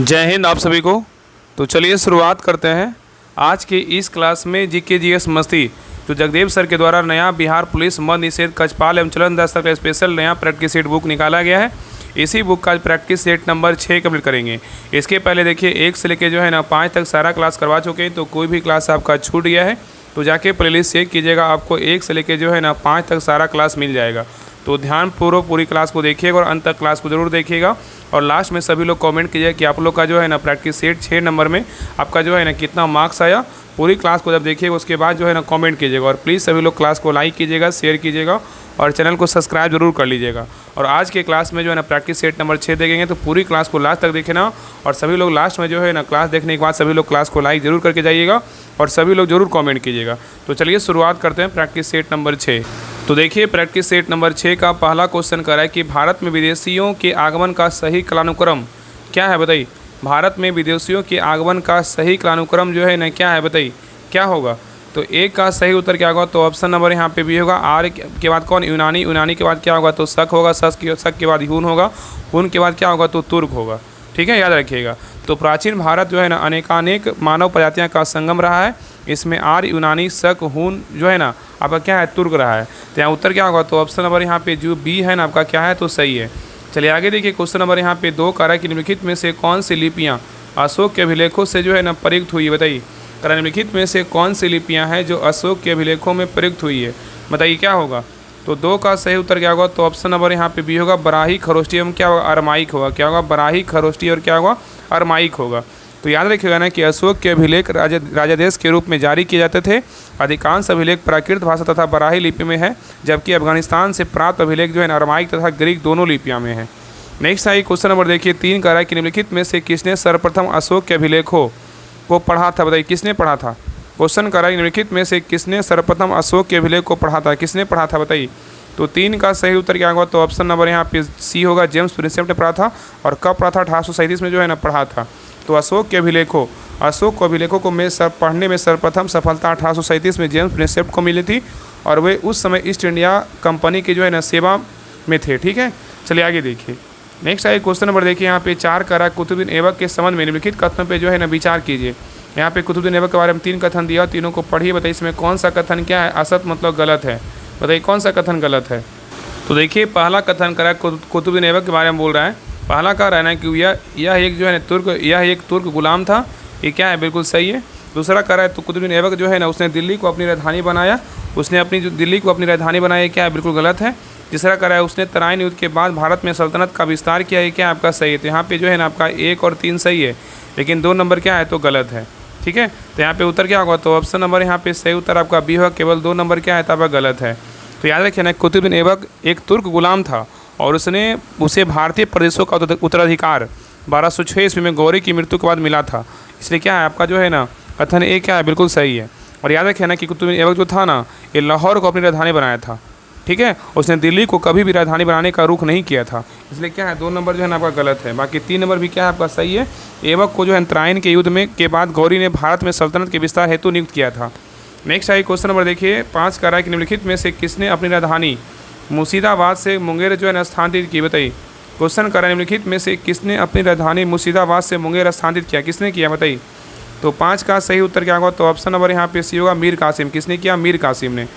जय हिंद आप सभी को। तो चलिए शुरुआत करते हैं आज के इस क्लास में जीके जीएस मस्ती जो जगदेव सर के द्वारा नया बिहार पुलिस मद निषेध कक्षपाल एवं चलन दस्तक का स्पेशल नया प्रैक्टिस सेट बुक निकाला गया है। इसी बुक का प्रैक्टिस सेट नंबर 6 कंप्लीट करेंगे। इसके पहले देखिए 1 से लेके जो है ना 5 तक सारा क्लास करवा चुके हैं, तो कोई भी क्लास आपका छूट गया है तो जाके प्लेलिस्ट चेक कीजिएगा, आपको 1 से लेके जो है ना 5 तक सारा क्लास मिल जाएगा। तो ध्यानपूर्वक पूरी क्लास को देखिएगा और अंत तक क्लास को ज़रूर देखिएगा। और लास्ट में सभी लोग कमेंट कीजिए कि आप लोग का जो है ना प्रैक्टिस सेट 6 नंबर में आपका जो है ना कितना मार्क्स आया। पूरी क्लास को जब देखिएगा उसके बाद जो है ना कमेंट कीजिएगा। और प्लीज़ सभी लोग क्लास को लाइक कीजिएगा, शेयर कीजिएगा और चैनल को सब्सक्राइब जरूर कर लीजिएगा। और आज के क्लास में जो है ना प्रैक्टिस सेट नंबर 6 देखेंगे, तो पूरी क्लास को लास्ट तक देखना। और सभी लोग लास्ट में जो है ना क्लास देखने के बाद सभी लोग क्लास को लाइक जरूर करके जाइएगा और सभी लोग जरूर कमेंट कीजिएगा। तो चलिए शुरुआत करते हैं प्रैक्टिस सेट नंबर 6। तो देखिए प्रैक्टिस सेट नंबर 6 का पहला क्वेश्चन कर रहा है कि भारत में विदेशियों के आगमन का सही कालानुक्रम क्या है, बताइए। भारत में विदेशियों के आगमन का सही कालानुक्रम जो है ना क्या है, बताइए क्या होगा। तो एक का सही उत्तर क्या होगा, तो ऑप्शन नंबर यहाँ पे बी होगा। आर के बाद कौन, यूनानी। यूनानी के बाद क्या होगा, तो शक होगा। शक के बाद हुन होगा। हुन के बाद क्या होगा, तो तुर्क होगा। ठीक है, याद रखिएगा। तो प्राचीन भारत जो है ना अनेकानेक मानव प्रजातियाँ का संगम रहा है। इसमें आर, यूनानी, शक, हुन जो है ना आपका क्या है, तुर्क रहा है। तो यहाँ उत्तर क्या होगा, तो ऑप्शन नंबर यहाँ पे जो बी है ना आपका क्या है, तो सही है। चलिए आगे देखिए क्वेश्चन नंबर यहाँ पे 2 कह रहा है कि निम्नलिखित में से कौन सी लिपियाँ अशोक के अभिलेखों से जो है ना प्रयुक्त हुई है, बताइए। निम्नलिखित में से कौन सी लिपियाँ हैं जो अशोक के अभिलेखों में प्रयुक्त हुई है, बताइए क्या होगा। तो 2 का सही उत्तर क्या होगा, तो ऑप्शन नंबर यहाँ पे बी होगा। बराही, खरोष्टी एवं क्या होगा, अरमाइक होगा। क्या होगा, बराही, खरोष्टी और क्या होगा, अरमाइक होगा। तो याद रखिएगा ना कि अशोक के अभिलेख राजादेश के रूप में जारी किए जाते थे। अधिकांश अभिलेख प्राकृत भाषा तथा बराही लिपि में है, जबकि अफगानिस्तान से प्राप्त अभिलेख जो है अरमाइक तथा ग्रीक दोनों लिपियाँ में है। नेक्स्ट आई क्वेश्चन नंबर देखिए 3 कह रहा है कि निम्नलिखित में से किसने सर्वप्रथम अशोक के अभिलेखों को पढ़ा था, बताइए किसने पढ़ा था। क्वेश्चन कह रहा है निम्नलिखित में से किसने सर्वप्रथम अशोक के अभिलेख को पढ़ा था, किसने पढ़ा था, बताइए। तो 3 का सही उत्तर क्या होगा, तो ऑप्शन नंबर यहाँ पे सी होगा। जेम्स प्रिंसेप ने पढ़ा था। और कब पढ़ा था, 1837 में जो है ना पढ़ा था। तो अशोक के अभिलेखों को पढ़ने में सर्वप्रथम सफलता 1837 में जेम्स प्रिंसेप को मिली थी। और वे उस समय ईस्ट इंडिया कंपनी के जो है ना सेवा में थे। ठीक है, चलिए आगे देखिए। नेक्स्ट आइए क्वेश्चन नंबर देखिए यहाँ पे 4 कह रहा है कुतुबुद्दीन ऐबक के संबंध में निम्नलिखित कथनों पे जो है ना विचार कीजिए। यहाँ पे कुतुबुद्दीन ऐबक के बारे में 3 कथन दिया, तीनों को पढ़िए, बताइए इसमें कौन सा कथन क्या है, असत मतलब गलत है, बताइए कौन सा कथन गलत है। तो देखिए पहला कथन करा कुतुबुद्दीन ऐबक के बारे में बोल रहा है। पहला कह रहा है कि यह एक जो है ना यह एक तुर्क गुलाम था, ये क्या है, बिल्कुल सही है। दूसरा कह रहा है तो कुतुबुद्दीन ऐबक जो है ना उसने दिल्ली को अपनी राजधानी बनाया, दिल्ली को अपनी राजधानी बनाया, क्या है, बिल्कुल गलत है। तीसरा कह रहा है उसने तराइन युद्ध के बाद भारत में सल्तनत का विस्तार किया, ये क्या आपका सही है। तो यहाँ पे जो है ना आपका 1 और 3 सही है, लेकिन 2 नंबर क्या है, तो गलत है। ठीक है, तो यहाँ पे उत्तर क्या होगा, तो ऑप्शन नंबर यहाँ पे सही उत्तर आपका बी होगा। केवल 2 नंबर क्या है, तो आपका गलत है। तो याद रखिए ना कुतुबुद्दीन ऐबक एक तुर्क गुलाम था और उसे भारतीय प्रदेशों का उत्तराधिकार 1206 ईस्वी में गौरी की मृत्यु के बाद मिला था। इसलिए क्या है आपका जो है ना कथन ए क्या है, बिल्कुल सही है। और याद रखिए ना कि कुतुबुद्दीन ऐबक जो था ना ये लाहौर को अपनी राजधानी बनाया था। ठीक है, उसने दिल्ली को कभी भी राजधानी बनाने का रुख नहीं किया था। इसलिए क्या है 2 नंबर जो है ना आपका गलत है। बाकी 3 नंबर भी क्या है आपका सही है। ऐबक को जो है तराइन के युद्ध में के बाद गौरी ने भारत में सल्तनत के विस्तार हेतु नियुक्त किया था। नेक्स्ट आई क्वेश्चन नंबर देखिए 5 कह रहा है कि निम्नलिखित में से किसने अपनी राजधानी मुर्शिदाबाद से मुंगेर जो है ना स्थानांतरित की, बताइए। क्वेश्चन कह रहा है निम्नलिखित में से किसने अपनी राजधानी मुर्शिदाबाद से मुंगेर स्थानांतरित किया, किसने किया, बताइए। तो 5 का सही उत्तर क्या होगा, तो ऑप्शन नंबर यहाँ पे सी होगा। मीर कासिम। किसने किया, मीर कासिम ने।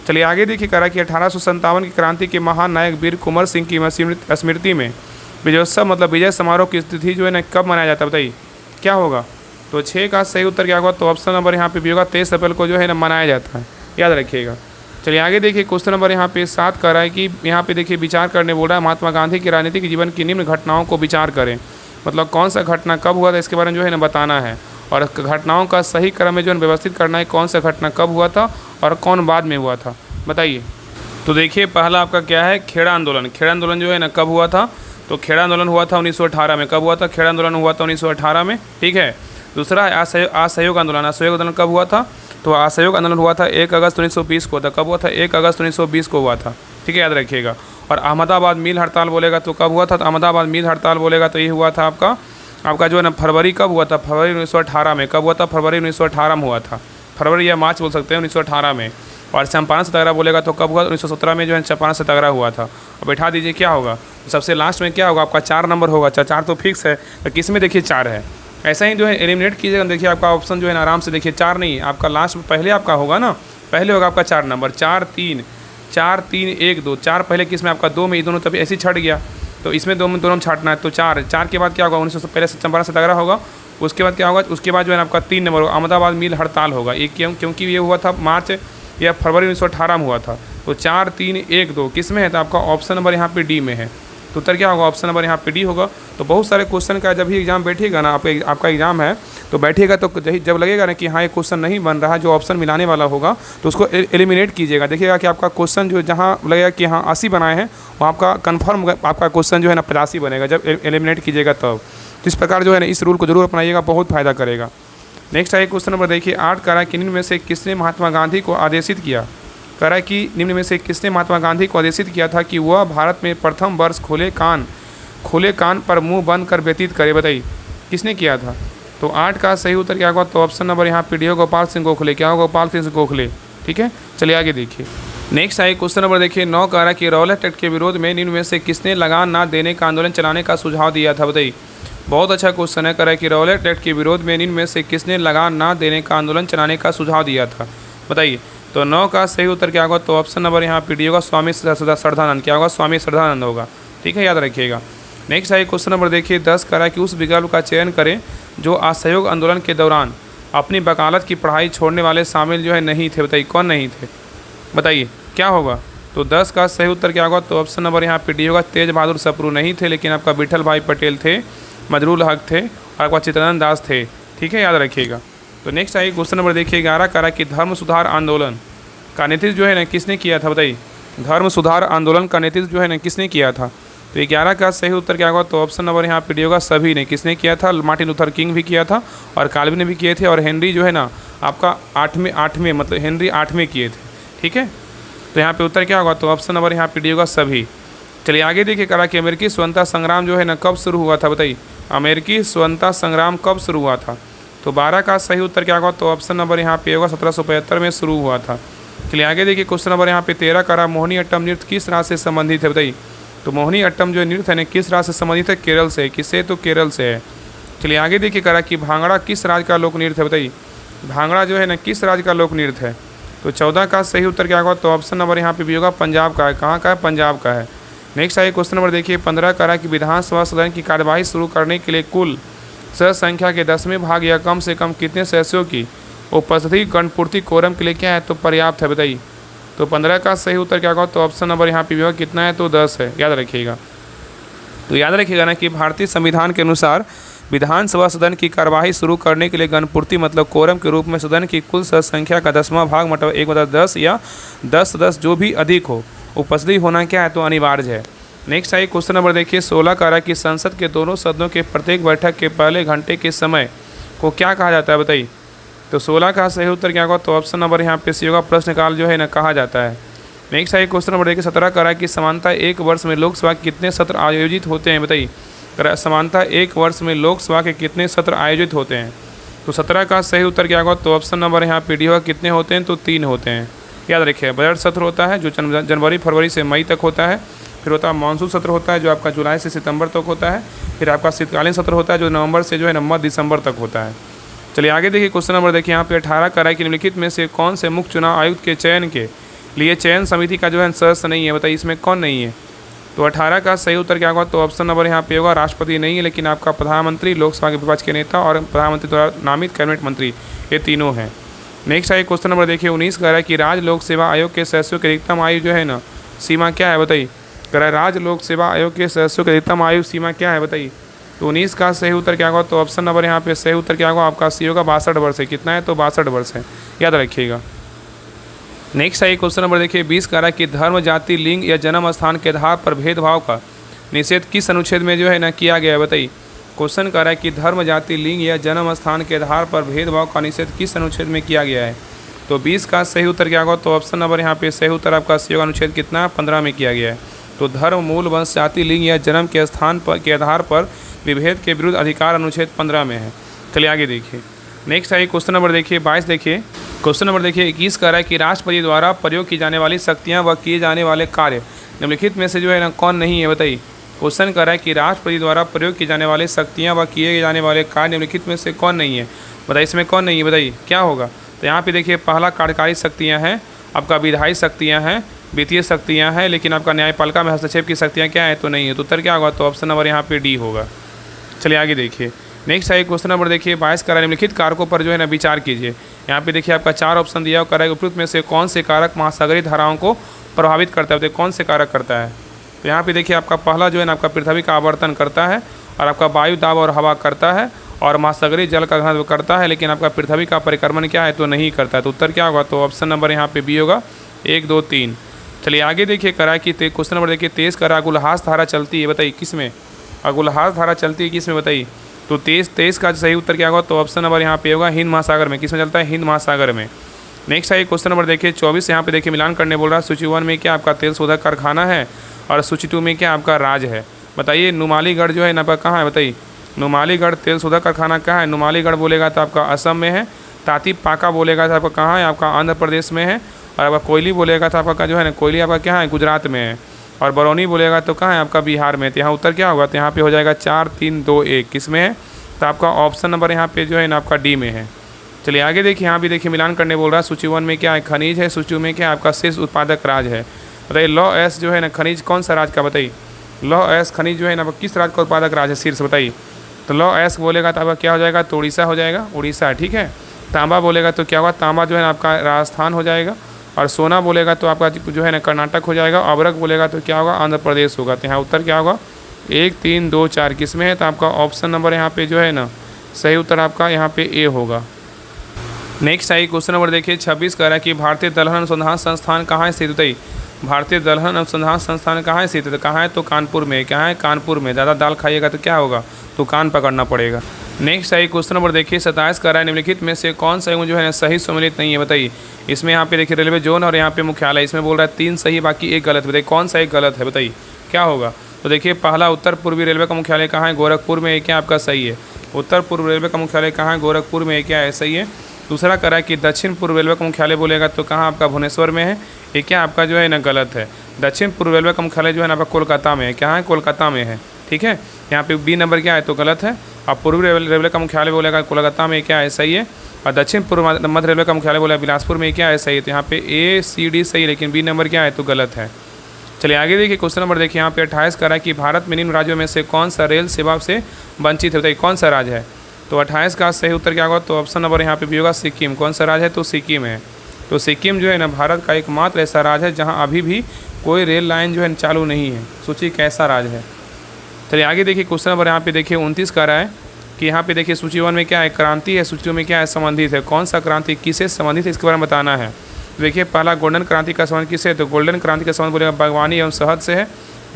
चलिए आगे देखिए कह रहा है कि 1857 की क्रांति के महान नायक वीर कुंवर सिंह की स्मृति में विजयोत्सव मतलब विजय समारोह की तिथि जो है ना कब मनाया जाता है, बताइए क्या होगा। तो 6 का सही उत्तर क्या होगा, तो ऑप्शन नंबर यहाँ पे भी होगा। 23 अप्रैल को जो है ना मनाया जाता है, याद रखिएगा। चलिए आगे देखिए क्वेश्चन नंबर यहाँ पे 7 कह रहा है कि यहाँ पे देखिए विचार करने बोल रहा है। महात्मा गांधी के राजनीतिक जीवन की निम्न घटनाओं को विचार करें, मतलब कौन सा घटना कब हुआ था इसके बारे में जो है ना बताना है। और घटनाओं का सही क्रम में जो है व्यवस्थित करना है, कौन सा घटना कब हुआ था और कौन बाद में हुआ था, बताइए। तो देखिए पहला आपका क्या है, खेड़ा आंदोलन। खेड़ा आंदोलन जो है ना कब हुआ था, तो खेड़ा आंदोलन हुआ था 1918 में। कब हुआ था, खेड़ा आंदोलन हुआ था 1918 में। ठीक है, दूसरा असहयोग आंदोलन। असहयोग आंदोलन कब हुआ था, तो असहयोग आंदोलन हुआ था 1 अगस्त 1920 को था। कब हुआ था, 1 अगस्त 1920 को हुआ था। ठीक है, याद रखिएगा। और अहमदाबाद मिल हड़ताल बोलेगा तो कब हुआ था, तो अहमदाबाद मिल हड़ताल बोलेगा तो ये हुआ था आपका जो है ना फरवरी कब हुआ था, फरवरी 1918 में। कब हुआ था, फरवरी 1918 में हुआ था। फरवरी या मार्च बोल सकते हैं 1918 में। और चंपारण सत्याग्रह बोलेगा तो कब हुआ, 1917 में जो है चंपारण सत्याग्रह हुआ था। अब बैठा दीजिए क्या होगा, तो सबसे लास्ट में क्या होगा, आपका 4 नंबर होगा। 4 तो फिक्स है, तो किस में देखिए 4 है। ऐसा ही जो है एलिमिनेट कीजिएगा, देखिए आपका ऑप्शन जो है ना आराम से देखिए 4 नहीं, आपका लास्ट में पहले आपका होगा ना, पहले होगा आपका 4 नंबर, 4 3 4 3 1 2, 4 पहले किस में आपका 2 में, ये दोनों तभी ऐसे ही छट गया, तो इसमें दोनों में छाटना है। तो 4 के बाद क्या होगा, 1900 से पहले चंपारण सत्याग्रह होगा। उसके बाद क्या होगा, उसके बाद जो है ना आपका 3 नंबर अहमदाबाद मिल हड़ताल होगा। ये क्योंकि ये हुआ था मार्च या फरवरी 1918 में हुआ था। तो 4 3 1 2 किस में है, तो आपका ऑप्शन नंबर यहाँ पे डी में है। तो उत्तर क्या होगा, ऑप्शन नंबर यहाँ पे डी होगा। तो बहुत सारे क्वेश्चन का जब भी एग्जाम बैठेगा ना, आपका एग्जाम है तो बैठेगा, तो जब लगेगा ना कि हाँ ये क्वेश्चन नहीं बन रहा, जो ऑप्शन मिलाने वाला होगा तो उसको एलिमिनेट कीजिएगा। देखिएगा कि आपका क्वेश्चन जो जहाँ लगेगा कि हाँ 80 बनाए हैं, वहाँ आपका कन्फर्म आपका क्वेश्चन जो है ना 85 बनेगा, जब एलिमिनेट कीजिएगा तब। तो इस प्रकार जो है ना इस रूल को जरूर अपनाइएगा, बहुत फायदा करेगा। नेक्स्ट है क्वेश्चन नंबर देखिए 8 कह रहा है कि निम्न में से किसने महात्मा गांधी को आदेशित किया। कह रहा है कि निम्न में से किसने महात्मा गांधी को आदेशित किया था कि वह भारत में प्रथम वर्ष खुले कान पर मुंह बंद कर व्यतीत करे। बताइए किसने किया था। तो 8 का सही उत्तर क्या होगा, तो ऑप्शन नंबर यहाँ पे डी होगा, गोपाल सिंह गोखले। क्या होगा, गोपाल सिंह गोखले। ठीक है, चलिए आगे देखिए। नेक्स्ट है क्वेश्चन नंबर देखिए 9 कह रहा है कि रौलट एक्ट के विरोध में निम्न में से किसने लगान ना देने का आंदोलन चलाने का सुझाव दिया था। बताइए, बहुत अच्छा क्वेश्चन है। कह रहा है कि रौलट एक्ट के विरोध में निम्न में से किसने लगान ना देने का आंदोलन चलाने का सुझाव दिया था। बताइए, तो 9 का सही उत्तर क्या होगा, तो ऑप्शन नंबर यहाँ पे डी होगा, स्वामी श्रद्धानंद। क्या होगा, स्वामी श्रद्धानंद होगा। ठीक है, याद रखिएगा। नेक्स्ट है क्वेश्चन नंबर देखिए 10 कह रहा है कि उस विकल्प का चयन करें जो असहयोग आंदोलन के दौरान अपनी वकालत की पढ़ाई छोड़ने वाले शामिल जो है नहीं थे। बताइए कौन नहीं थे, बताइए क्या होगा। तो 10 का सही उत्तर क्या होगा, तो ऑप्शन नंबर यहाँ पे डी होगा, तेज बहादुर सप्रू नहीं थे, लेकिन आपका विठल भाई पटेल थे, मजरूल हक थे और आपका चित्तरंजन दास थे। ठीक है, याद रखिएगा। तो नेक्स्ट है क्वेश्चन नंबर देखिए 11 कह रहा है कि धर्म सुधार आंदोलन का नेतृत्व जो है ना किसने किया था। बताइए, धर्म सुधार आंदोलन का नेतृत्व जो है ना किसने किया था। तो 11 का सही उत्तर क्या होगा, तो ऑप्शन नंबर यहाँ पे डी होगा, सभी ने। किसने किया था, मार्टिन लूथर किंग भी किया था और काल्विन ने भी किए थे, और हेनरी जो है ना आपका 8वें मतलब हेनरी 8वें किए थे। ठीक है, तो यहाँ पे उत्तर क्या होगा, तो ऑप्शन नंबर यहाँ पे डी होगा, सभी। चलिए आगे देखिए, करा कि अमेरिकी स्वतंत्रता संग्राम जो है ना कब शुरू हुआ था। बताइए, अमेरिकी स्वतंत्रता संग्राम कब शुरू हुआ था। तो 12 का सही उत्तर क्या होगा, तो ऑप्शन नंबर यहाँ पे होगा, 1775 में शुरू हुआ था। चलिए आगे देखिए, क्वेश्चन नंबर यहाँ पे 13 करा, मोहिनी अट्टम नृत्य किस राज्य से संबंधित है। बताइए, तो मोहिनी अट्टम जो नृत्य है ना किस राज्य से संबंधित है, केरल से। किससे, तो केरल से है। चलिए आगे देखिए, करा कि भांगड़ा किस राज्य का लोक नृत्य है। बताइए, भांगड़ा जो है ना किस राज्य का लोक नृत्य है। तो 14 का सही उत्तर क्या होगा, तो ऑप्शन नंबर यहाँ पे भी होगा, पंजाब का है। कहाँ का है, पंजाब का है। नेक्स्ट है क्वेश्चन नंबर देखिए 15 करा कि विधानसभा सदन की कार्यवाही शुरू करने के लिए कुल सदस्य संख्या के 10वें भाग या कम से कम कितने सदस्यों की उपस्थिति गणपूर्ति कोरम के लिए क्या है, तो पर्याप्त है। बताइए, तो 15 का सही उत्तर क्या होगा, तो ऑप्शन नंबर यहाँ पे भी होगा, कितना है, तो 10 है। याद रखिएगा। तो याद रखिएगा ना कि भारतीय संविधान के अनुसार विधानसभा सदन की कार्यवाही शुरू करने के लिए गणपूर्ति मतलब कोरम के रूप में सदन की कुल सदस्य संख्या का 10वां भाग मतलब 1/10 या 10 जो भी अधिक हो उपस्थिति होना क्या है, तो अनिवार्य है। नेक्स्ट है क्वेश्चन नंबर देखिए 16 कह रहा है कि संसद के दोनों सदनों के प्रत्येक बैठक के पहले घंटे के समय को क्या कहा जाता है। बताइए, तो 16 का सही उत्तर क्या होगा, तो ऑप्शन नंबर यहाँ पे सी होगा, प्रश्नकाल जो है ना कहा जाता है। नेक्स्ट है क्वेश्चन नंबर देखिए 17 कह रहा है कि समानता एक वर्ष में लोकसभा के कितने सत्र आयोजित होते हैं। बताइए, समानता एक वर्ष में लोकसभा के कितने सत्र आयोजित होते हैं। तो 17 का सही उत्तर क्या होगा, तो ऑप्शन नंबर यहाँ पे डी होगा, कितने होते हैं, तो 3 होते हैं। याद रखिए, बजट सत्र होता है जो जनवरी फरवरी से मई तक होता है, फिर होता है मानसून सत्र होता है जो आपका जुलाई से सितंबर तक होता है, फिर आपका शीतकालीन सत्र होता है जो नवंबर से जो है मध्य दिसंबर तक होता है। चलिए आगे देखिए, क्वेश्चन नंबर देखिए यहाँ पे 18 कह रहा है कि निम्नलिखित में से कौन से मुख्य चुनाव आयुक्त के चयन के लिए चयन समिति का जो है सदस्य नहीं है। बताइए, इसमें कौन नहीं है। तो 18 का सही उत्तर क्या होगा, तो ऑप्शन नंबर यहाँ पे होगा, राष्ट्रपति नहीं है, लेकिन आपका प्रधानमंत्री, लोकसभा के विपक्ष के नेता और प्रधानमंत्री द्वारा नामित कैबिनेट मंत्री, ये तीनों हैं। नेक्स्ट है क्वेश्चन नंबर देखिए 19 कह रहा है कि राज्य लोक सेवा आयोग के सदस्यों की अधिकतम आयु जो है ना सीमा क्या है। बताइए, कह रहा है राज्य लोक सेवा आयोग के सदस्यों की अधिकतम आयु सीमा क्या है। बताइए, तो 19 का सही उत्तर क्या होगा, तो ऑप्शन नंबर यहाँ पे सही उत्तर क्या होगा, आपका सी होगा, 62 वर्ष है। कितना है, तो 62 वर्ष है। याद रखिएगा। नेक्स्ट है क्वेश्चन नंबर देखिए 20 कह रहा है कि धर्म, जाति, लिंग या जन्म स्थान के आधार पर भेदभाव का निषेध किस अनुच्छेद में जो है ना किया गया है। बताइए, क्वेश्चन कह रहा है कि धर्म, जाति, लिंग या जन्म स्थान के आधार पर भेदभाव का निषेध किस अनुच्छेद में किया गया है। तो 20 का सही उत्तर क्या होगा, तो ऑप्शन नंबर यहाँ पे सही उत्तर आपका सी होगा, अनुच्छेद कितना, 15 में किया गया है। तो धर्म, मूल, वंश, जाति, लिंग या जन्म के स्थान पर के आधार पर विभेद के विरुद्ध अधिकार अनुच्छेद 15 में है। चलिए आगे देखिए। नेक्स्ट है क्वेश्चन नंबर देखिए 22 देखिए, क्वेश्चन नंबर देखिए 21 कह रहा है कि राष्ट्रपति द्वारा प्रयोग की जाने वाली शक्तियाँ व किए जाने वाले कार्य निम्नलिखित में से जो है ना कौन नहीं है। बताइए, क्वेश्चन कर रहा है कि राष्ट्रपति द्वारा प्रयोग की जाने वाली शक्तियाँ व किए जाने वाले कार्य निम्नलिखित में से कौन नहीं है। बताइए इसमें कौन नहीं है, बताइए क्या होगा। तो यहाँ पे देखिए पहला कार्यकारी शक्तियाँ हैं, आपका विधायी शक्तियाँ हैं, वित्तीय शक्तियाँ हैं, लेकिन आपका न्यायपालिका में हस्तक्षेप की शक्तियाँ क्या है, तो नहीं है। तो उत्तर क्या होगा, तो ऑप्शन नंबर यहाँ पे डी होगा। चलिए आगे देखिए, नेक्स्ट है क्वेश्चन नंबर देखिए 22 का निम्नलिखित कारकों पर जो है ना विचार कीजिए। यहाँ पे देखिए आपका 4 ऑप्शन दिया हुआ है, उपयुक्त में से कौन से कारक महासागरीय धाराओं को प्रभावित करता है, कौन से कारक करता है। तो यहाँ पे देखिए आपका पहला जो है ना आपका पृथ्वी का आवर्तन करता है, और आपका वायु दाब और हवा करता है, और महासागरीय जल का घनत्व करता है, लेकिन आपका पृथ्वी का परिक्रमण क्या है, तो नहीं करता है। तो उत्तर क्या होगा, तो ऑप्शन नंबर यहाँ पे बी होगा, 1 2 3। चलिए आगे देखिए करा कि क्वेश्चन नंबर देखिए 23 करा अगुलहास धारा चलती है, बताइए किस में, अगुलहास धारा चलती है किस में, बताइए। तो 23 का सही उत्तर क्या होगा, तो ऑप्शन नंबर यहाँ पे होगा हिंद महासागर में। किस में चलता है, हिंद महासागर में। नेक्स्ट है क्वेश्चन नंबर देखिए 24, यहाँ पे देखिए मिलान करने बोल रहा है। सूची 1 में क्या आपका तेल शोधक कारखाना है, और सूची 2 में क्या आपका राज है। बताइए नुमालीगढ़ जो है ना आपका कहाँ है, बताइए। नुमालीगढ़ तेल शोधक कारखाना कहाँ है, नुमालीगढ़ बोलेगा तो आपका असम में है। ताती पाका बोलेगा तो आपका कहाँ है, आपका आंध्र प्रदेश में है। और आपका कोयली बोलेगा तो आपका जो है ना कोयली आपका क्या है, गुजरात में है। और बरौनी बोलेगा तो कहाँ है, आपका बिहार में। तो यहाँ उत्तर क्या होगा, तो यहाँ पे हो जाएगा 4 3 2 1। किस में है, तो आपका ऑप्शन नंबर यहाँ पे जो है ना आपका डी में है। चलिए आगे देखिए, यहाँ भी देखिए मिलान करने बोल रहा है। सूची 1 में क्या है, खनिज है। सूची 2 में क्या है, आपका शीर्ष उत्पादक राज है। बताइए लॉ एस जो है ना खनिज कौन सा राज का, बताइए। लॉ एस खनिज जो है ना किस राज्य का उत्पादक राज है, शीर्ष, बताइए। तो लॉ एस बोलेगा तो आपका क्या हो जाएगा, तो उड़ीसा हो जाएगा, उड़ीसा, ठीक है। तांबा बोलेगा तो क्या होगा, तांबा जो है ना आपका राजस्थान हो जाएगा। और सोना बोलेगा तो आपका जो है ना कर्नाटक हो जाएगा। अबरक बोलेगा तो क्या होगा, आंध्र प्रदेश होगा। तो यहाँ उत्तर क्या होगा, 1 3 2 4 किस में है, तो आपका ऑप्शन नंबर यहाँ पे जो है ना सही उत्तर आपका यहाँ पे ए होगा। नेक्स्ट आई क्वेश्चन नंबर देखिए 26 कह रहा है कि भारतीय दलहन अनुसंधान संस्थान कहाँ स्थित है। भारतीय दलहन अनुसंधान संस्थान कहाँ स्थित है, कहाँ है, तो कानपुर में। क्या है, कानपुर में। ज़्यादा दाल खाइएगा तो क्या होगा, तो कान पकड़ना पड़ेगा। नेक्स्ट आई क्वेश्चन नंबर देखिए 27 कह रहा है निम्नलिखित में से कौन सा जो है ना सही सम्मिलित नहीं है, बताइए। इसमें यहाँ पे देखिए रेलवे जोन और यहाँ पे मुख्यालय, इसमें बोल रहा है 3 सही बाकी 1 गलत। बताइए कौन सा 1 गलत है, बताइए क्या होगा। तो देखिए पहला उत्तर पूर्वी रेलवे का मुख्यालय कहाँ है, गोरखपुर में। क्या आपका सही है, उत्तर पूर्व रेलवे का मुख्यालय कहाँ है, गोरखपुर में। क्या है, सही है। दूसरा कह रहा है कि दक्षिण पूर्व रेलवे का मुख्यालय बोलेगा तो कहाँ आपका भुवनेश्वर में है। ये क्या आपका जो है ना गलत है। दक्षिण पूर्व रेलवे का मुख्यालय जो है ना आपका कोलकाता में है। क्या है, कोलकाता में है, ठीक है। यहाँ पे बी नंबर क्या है, तो गलत है। और पूर्वी रेलवे का मुख्यालय बोलेगा कोलकाता में, क्या है, सही है। और दक्षिण पूर्व मध्य रेलवे का मुख्यालय बोला बिलासपुर में, क्या है, सही है। तो यहाँ पे ए सी डी सही है, लेकिन बी नंबर क्या है, तो गलत है। चलिए आगे देखिए क्वेश्चन नंबर देखिए यहाँ पे 28 कह रहा है कि भारत में निम्न राज्यों में से कौन सा रेल सेवा से वंचित है, बताइए कौन सा राज्य है। तो 28 का सही उत्तर क्या होगा, तो ऑप्शन नंबर यहाँ पे भी होगा सिक्किम। कौन सा राज्य है, तो सिक्किम है। तो सिक्किम जो है ना भारत का एकमात्र ऐसा राज्य है जहाँ अभी भी कोई रेल लाइन जो है चालू नहीं है। सोचिए कैसा राज्य है। चलिए आगे देखिए क्वेश्चन नंबर यहाँ पे देखिए 29 कह रहा है कि यहाँ पे देखिए सूची 1 में क्या है, क्रांति है। सूची 2 में क्या है, संबंधित है। कौन सा क्रांति किससे संबंधित है, इसके बारे में बताना है। देखिए पहला गोल्डन क्रांति का संबंध किससे है, तो गोल्डन क्रांति का संबंध बोलेगा बागवानी एवं शहद से है।